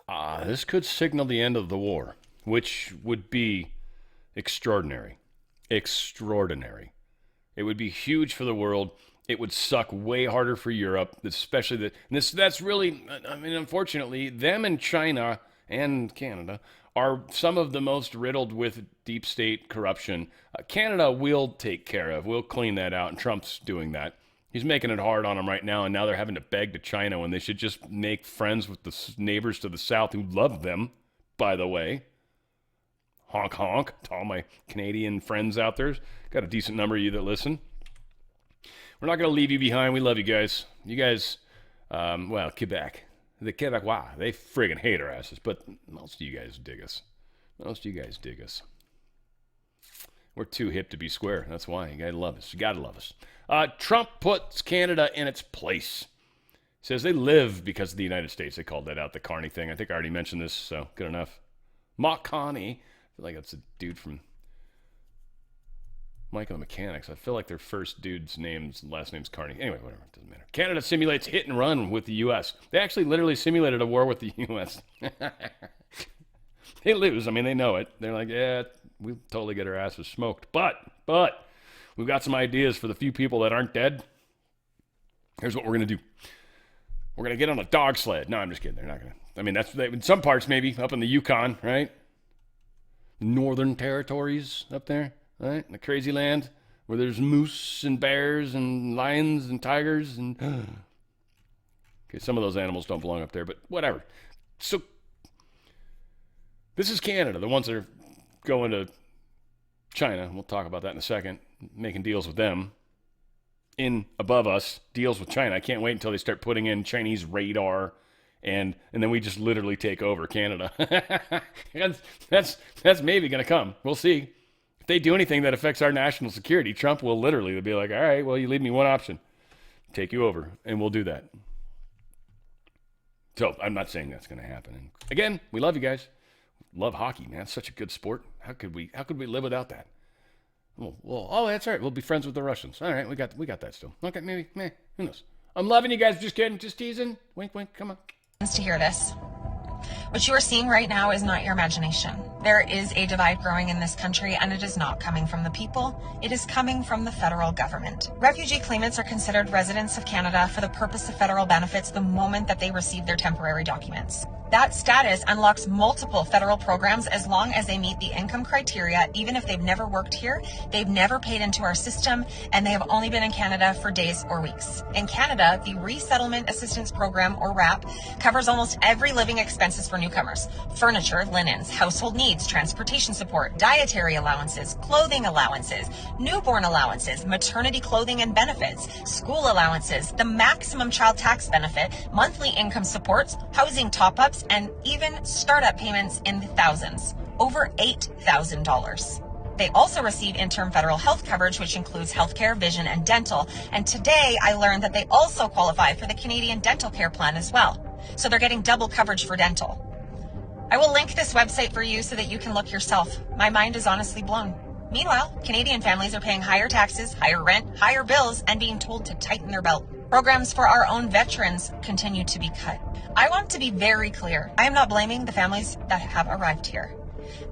[SPEAKER 1] this could signal the end of the war, which would be extraordinary. Extraordinary. It would be huge for the world. It would suck way harder for Europe, especially that's really, I mean, unfortunately, them and China and Canada are some of the most riddled with deep state corruption. Canada will take care of. We'll clean that out, and Trump's doing that. He's making it hard on them right now, and now they're having to beg to China when they should just make friends with the neighbors to the south who love them, by the way. Honk, honk to all my Canadian friends out there. Got a decent number of you that listen. We're not going to leave you behind. We love you guys. You guys, well, Quebec. The Quebecois, they friggin' hate our asses, but most of you guys dig us. Most of you guys dig us. We're too hip to be square. That's why. You got to love us. You got to love us. Trump puts Canada in its place. He says they live because of the United States. They called that out, the Carney thing. I think I already mentioned this, so good enough. Mock Connie. I feel like that's a dude from Michael the Mechanics. I feel like their first dude's last name's Carney. Anyway, whatever. It doesn't matter. Canada simulates hit and run with the U.S. They actually literally simulated a war with the U.S. They lose. I mean, they know it. They're like, yeah, we totally get our asses smoked. But we've got some ideas for the few people that aren't dead. Here's what we're going to do. We're going to get on a dog sled. No, I'm just kidding. They're not going to. I mean, that's in some parts maybe, up in the Yukon, right? Northern territories up there, right? In the crazy land where there's moose and bears and lions and tigers and okay, some of those animals don't belong up there, but whatever. So this is Canada, the ones that are going to China. We'll talk about that in a second. Making deals with them. In above us, deals with China. I can't wait until they start putting in Chinese radar. And then we just literally take over Canada. that's maybe going to come. We'll see. If they do anything that affects our national security, Trump will literally be like, all right, well, you leave me one option. Take you over. And we'll do that. So I'm not saying that's going to happen. And again, we love you guys. Love hockey, man. It's such a good sport. How could we live without that? Oh, that's all right. We'll be friends with the Russians. All right, we got that still. Okay, maybe. Who knows? I'm loving you guys. Just kidding. Just teasing. Wink, wink. Come on.
[SPEAKER 16] To hear this. What you are seeing right now is not your imagination. There is a divide growing in this country, and it is not coming from the people. It is coming from the federal government. Refugee claimants are considered residents of Canada for the purpose of federal benefits the moment that they receive their temporary documents. That status unlocks multiple federal programs as long as they meet the income criteria, even if they've never worked here, they've never paid into our system, and they have only been in Canada for days or weeks. In Canada, the Resettlement Assistance Program, or RAP, covers almost every living expenses for newcomers: furniture, linens, household needs, transportation support, dietary allowances, clothing allowances, newborn allowances, maternity clothing and benefits, school allowances, the maximum child tax benefit, monthly income supports, housing top-ups, and even startup payments in the thousands, over $8,000. They also receive interim federal health coverage, which includes healthcare, vision, and dental. And today I learned that they also qualify for the Canadian Dental Care Plan as well. So they're getting double coverage for dental. I will link this website for you so that you can look yourself. My mind is honestly blown. Meanwhile, Canadian families are paying higher taxes, higher rent, higher bills, and being told to tighten their belt. Programs for our own veterans continue to be cut. I want to be very clear. I am not blaming the families that have arrived here.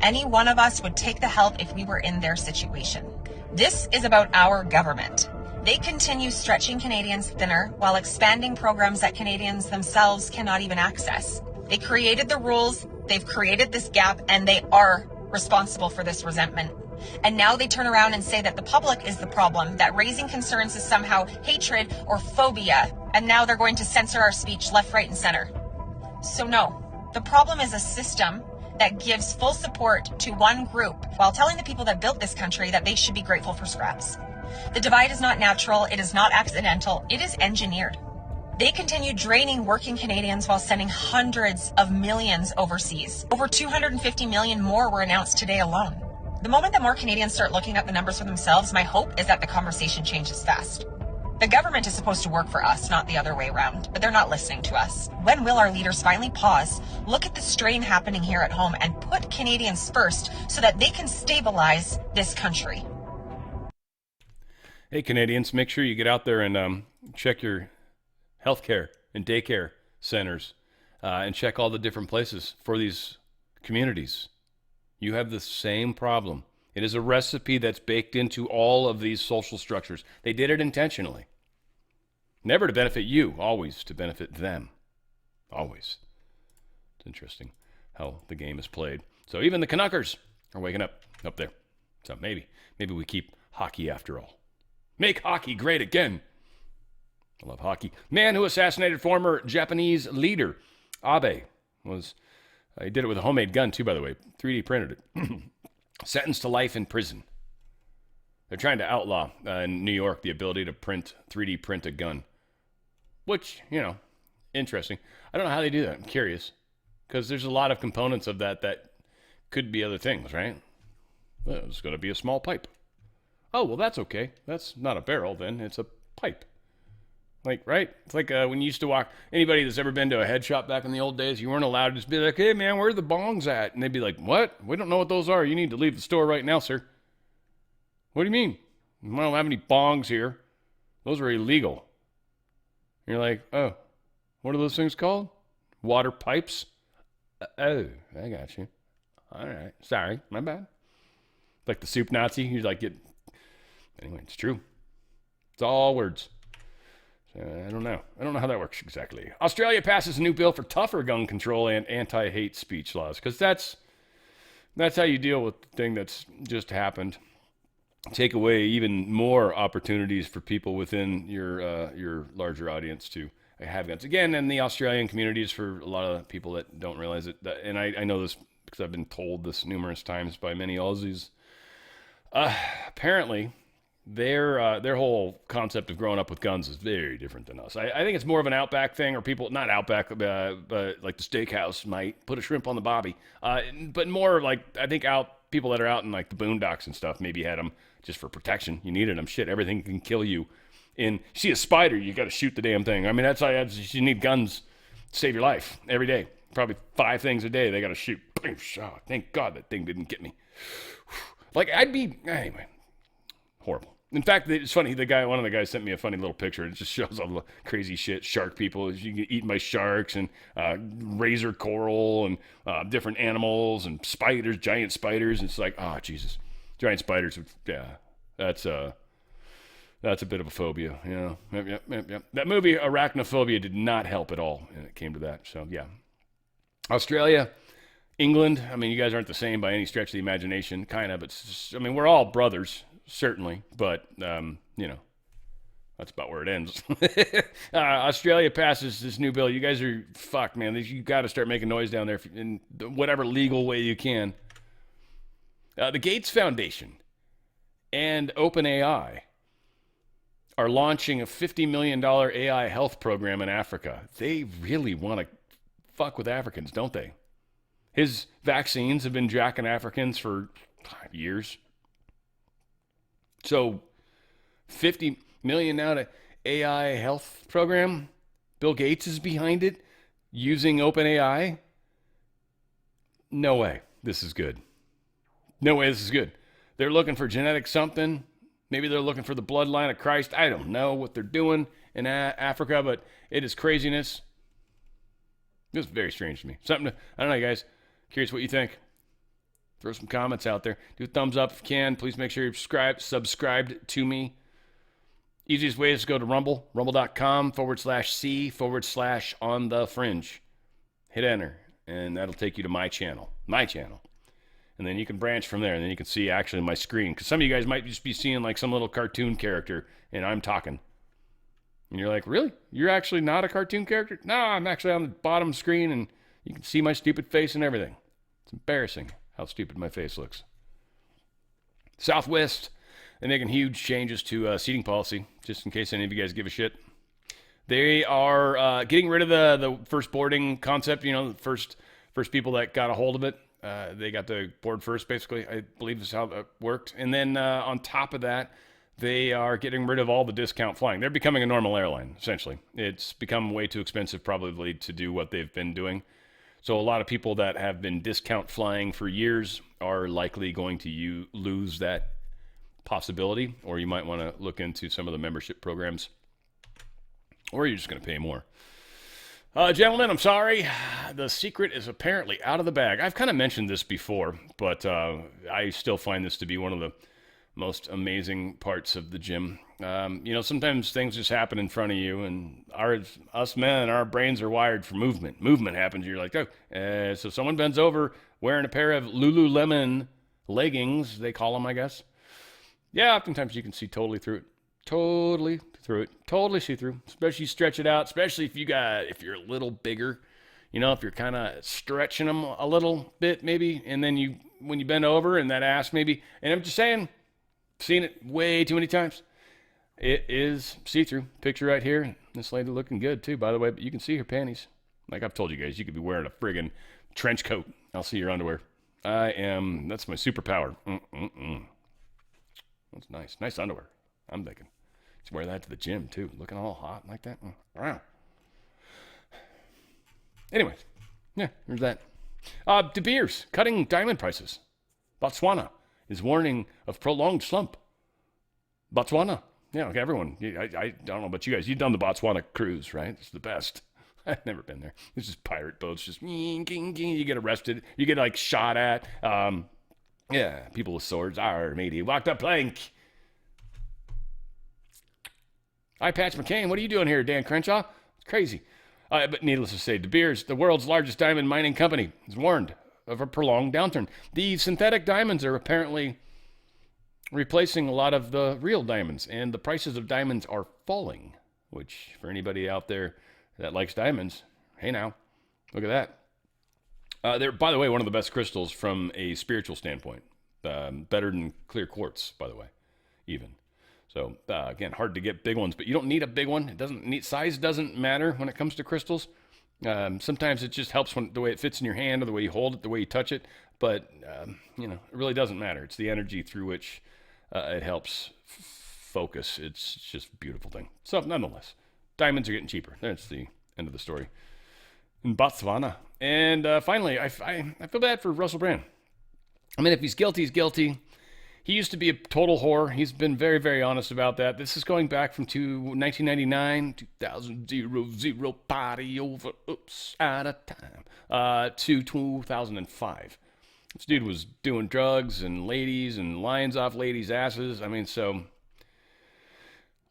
[SPEAKER 16] Any one of us would take the help if we were in their situation. This is about our government. They continue stretching Canadians thinner while expanding programs that Canadians themselves cannot even access. They created the rules, they've created this gap, and they are responsible for this resentment. And now they turn around and say that the public is the problem, that raising concerns is somehow hatred or phobia, and now they're going to censor our speech left, right, and center. So no, the problem is a system that gives full support to one group while telling the people that built this country that they should be grateful for scraps. The divide is not natural, it is not accidental, it is engineered. They continue draining working Canadians while sending hundreds of millions overseas. Over 250 million more were announced today alone. The moment that more Canadians start looking at the numbers for themselves, my hope is that the conversation changes fast. The government is supposed to work for us, not the other way around, but they're not listening to us. When will our leaders finally pause, look at the strain happening here at home, and put Canadians first so that they can stabilize this country?
[SPEAKER 1] Hey, Canadians, make sure you get out there and check your healthcare and daycare centers and check all the different places for these communities. You have the same problem. It is a recipe that's baked into all of these social structures. They did it intentionally. Never to benefit you, always to benefit them. Always. It's interesting how the game is played. So even the Canuckers are waking up there. So maybe we keep hockey after all. Make hockey great again. I love hockey. Man who assassinated former Japanese leader Abe was... he did it with a homemade gun, too, by the way. 3D printed it. Sentenced to life in prison. They're trying to outlaw in New York the ability to 3D print a gun. Which, interesting. I don't know how they do that. I'm curious. Because there's a lot of components of that could be other things, right? Well, it's going to be a small pipe. Oh, well, that's okay. That's not a barrel, then. It's a pipe. Like, right? It's like when you used to walk, anybody that's ever been to a head shop back in the old days, you weren't allowed to just be like, hey, man, where are the bongs at? And they'd be like, what? We don't know what those are. You need to leave the store right now, sir. What do you mean? We don't have any bongs here. Those are illegal. And you're like, oh, what are those things called? Water pipes? Oh, I got you. All right. Sorry. My bad. Like the soup Nazi. You like get... Anyway, it's true. It's all words. I don't know. I don't know how that works exactly. Australia passes a new bill for tougher gun control and anti-hate speech laws, because that's how you deal with the thing that's just happened. Take away even more opportunities for people within your larger audience to have guns. Again, in the Australian communities, for a lot of people that don't realize it, and I know this because I've been told this numerous times by many Aussies, apparently... Their whole concept of growing up with guns is very different than us. I think it's more of an outback thing, or people, not outback, but like the steakhouse might put a shrimp on the bobby. But more like, I think people that are out in like the boondocks and stuff maybe had them just for protection. You needed them. Shit, everything can kill you. You see a spider, you got to shoot the damn thing. I mean, you need guns to save your life every day. Probably 5 things a day they got to shoot. Oh, thank God that thing didn't get me. Like, anyway, horrible. In fact, it's funny. One of the guys sent me a funny little picture. It just shows all the crazy shit. Shark people, you get eaten by sharks, and razor coral, and different animals, and spiders, giant spiders. And it's like, oh Jesus, giant spiders. Yeah, that's a bit of a phobia. Yep. That movie Arachnophobia did not help at all when it came to that. So yeah. Australia, England, I mean, you guys aren't the same by any stretch of the imagination, kind of. It's just, I mean, we're all brothers, certainly, but, that's about where it ends. Australia passes this new bill. You guys are fucked, man. You got to start making noise down there in whatever legal way you can. The Gates Foundation and OpenAI are launching a $50 million AI health program in Africa. They really want to fuck with Africans, don't they? His vaccines have been jacking Africans for years. So, $50 million now to AI health program. Bill Gates is behind it, using OpenAI. No way this is good. No way this is good. They're looking for genetic something. Maybe they're looking for the bloodline of Christ. I don't know what they're doing in Africa, but it is craziness. This is very strange to me. Something to, I don't know, guys. Curious what you think. Throw some comments out there. Do a thumbs up if you can. Please make sure you're subscribed to me. Easiest way is to go to Rumble, rumble.com/C/on the Fringe. Hit enter, and that'll take you to my channel. And then you can branch from there, and then you can see actually my screen. Because some of you guys might just be seeing like some little cartoon character, and I'm talking. And you're like, really? You're actually not a cartoon character? No, I'm actually on the bottom screen, and you can see my stupid face and everything. It's embarrassing how stupid my face looks. Southwest, they're making huge changes to seating policy, just in case any of you guys give a shit. They are getting rid of the first boarding concept, the first people that got a hold of it. They got to board first, basically, I believe is how that worked. And then on top of that, they are getting rid of all the discount flying. They're becoming a normal airline, essentially. It's become way too expensive probably to do what they've been doing. So a lot of people that have been discount flying for years are likely going to lose that possibility, or you might want to look into some of the membership programs, or you're just going to pay more. Gentlemen, I'm sorry. The secret is apparently out of the bag. I've kind of mentioned this before, but I still find this to be one of the most amazing parts of the gym. Sometimes things just happen in front of you, and us men, our brains are wired for movement. Movement happens, you're like, oh. So someone bends over wearing a pair of Lululemon leggings, they call them, I guess. Yeah, oftentimes you can see totally through it. Totally see through, especially stretch it out, especially if you're a little bigger, if you're kind of stretching them a little bit maybe, and then when you bend over and that ass maybe, and I'm just saying, seen it way too many times. It is see-through. Picture right here. This lady looking good too, by the way, but you can see her panties. Like I've told you guys, you could be wearing a friggin' trench coat. I'll see your underwear. That's my superpower. That's nice. Nice underwear. I'm thinking. Just wear that to the gym too. Looking all hot like that. Wow. Anyways, yeah, here's that. De Beers cutting diamond prices. Botswana is warning of prolonged slump. Botswana. Yeah, okay, everyone. I don't know about you guys. You've done the Botswana cruise, right? It's the best. I've never been there. It's just pirate boats. Just you get arrested. You get like shot at. Yeah, people with swords. Matey, walk the plank. Hi, Patch McCain. What are you doing here, Dan Crenshaw? It's crazy. But needless to say, De Beers, the world's largest diamond mining company, is warned of a prolonged downturn. The synthetic diamonds are apparently replacing a lot of the real diamonds, and the prices of diamonds are falling, which for anybody out there that likes diamonds, hey now, look at that. They're, by the way, one of the best crystals from a spiritual standpoint. Better than clear quartz, by the way, even. So, again, hard to get big ones, but you don't need a big one. Size doesn't matter when it comes to crystals. Sometimes it just helps the way it fits in your hand or the way you hold it, the way you touch it. But, it really doesn't matter. It's the energy through which it helps focus. It's just a beautiful thing. So, nonetheless, diamonds are getting cheaper. That's the end of the story. In Botswana. And finally, I feel bad for Russell Brand. I mean, if he's guilty, he's guilty. He used to be a total whore. He's been very, very honest about that. This is going back from 1999, 2000, party over, out of time, to 2005. This dude was doing drugs and ladies and lines off ladies' asses. I mean, so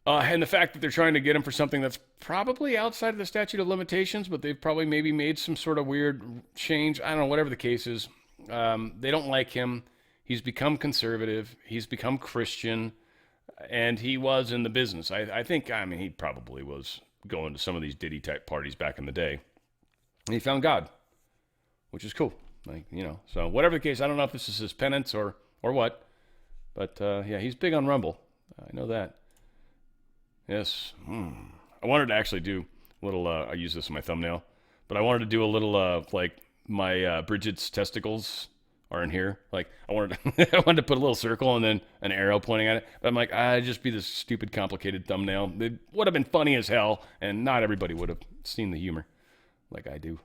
[SPEAKER 1] And the fact that they're trying to get him for something that's probably outside of the statute of limitations, but they've probably maybe made some sort of weird change. I don't know, whatever the case is. They don't like him. He's become conservative. He's become Christian. And he was in the business. I think, he probably was going to some of these Diddy-type parties back in the day. And he found God, which is cool. So whatever the case, I don't know if this is his penance or what. But, yeah, he's big on Rumble. I know that. Yes. I wanted to actually do a little, I use this in my thumbnail, but I wanted to do a little, my Bridget's testicles are in here. I wanted to put a little circle and then an arrow pointing at it. But I'm like, I'd just be this stupid, complicated thumbnail. It would have been funny as hell, and not everybody would have seen the humor like I do.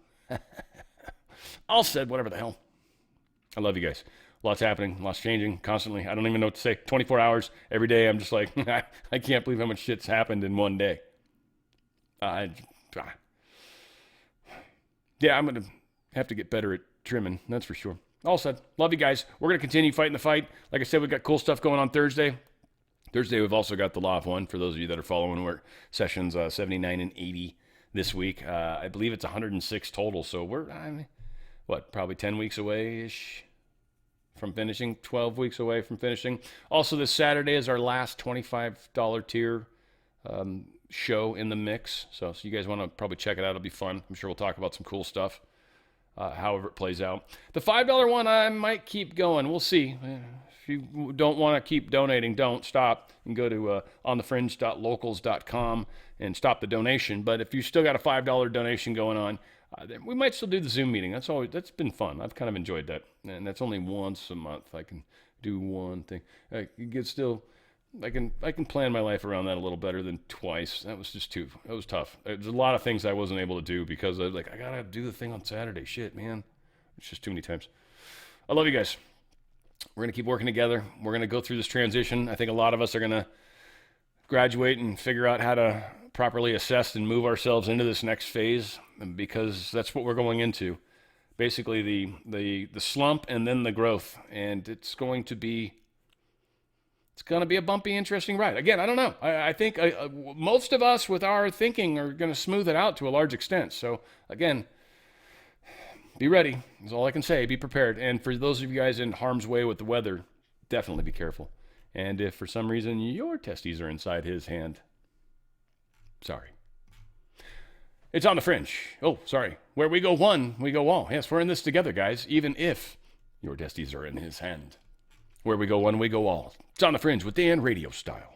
[SPEAKER 1] All said, whatever the hell. I love you guys. Lots happening, lots changing constantly. I don't even know what to say. 24 hours every day. I'm just like, I can't believe how much shit's happened in one day. Yeah, I'm going to have to get better at trimming. That's for sure. All said, love you guys. We're going to continue fighting the fight. Like I said, we've got cool stuff going on Thursday. Thursday, we've also got the Law of One. For those of you that are following, we're sessions 79 and 80 this week. I believe it's 106 total. So we're, probably 10 weeks away-ish from finishing, 12 weeks away from finishing. Also, this Saturday is our last $25 tier show in the mix. So you guys want to probably check it out. It'll be fun. I'm sure we'll talk about some cool stuff, however it plays out. The $5 one, I might keep going. We'll see. If you don't want to keep donating, don't stop. You can go to onthefringe.locals.com and stop the donation. But if you still got a $5 donation going on, we might still do the Zoom meeting. That's been fun. I've kind of enjoyed that. And that's only once a month. I can do one thing. I can plan my life around that a little better than twice. That was tough. There's a lot of things I wasn't able to do because I was like, I got to do the thing on Saturday. Shit, man. It's just too many times. I love you guys. We're going to keep working together. We're going to go through this transition. I think a lot of us are going to graduate and figure out how to properly assess and move ourselves into this next phase, because that's what we're going into. Basically the slump and then the growth. And it's going to be a bumpy, interesting ride. Again, I don't know. I think most of us with our thinking are going to smooth it out to a large extent. So again, be ready is all I can say. Be prepared. And for those of you guys in harm's way with the weather, definitely be careful. And if for some reason your testes are inside his hand, sorry. It's on the Fringe. Oh, sorry. Where we go one, we go all. Yes, we're in this together, guys, even if your testes are in his hand. Where we go one, we go all. It's on the Fringe with Dan, RadioStyle.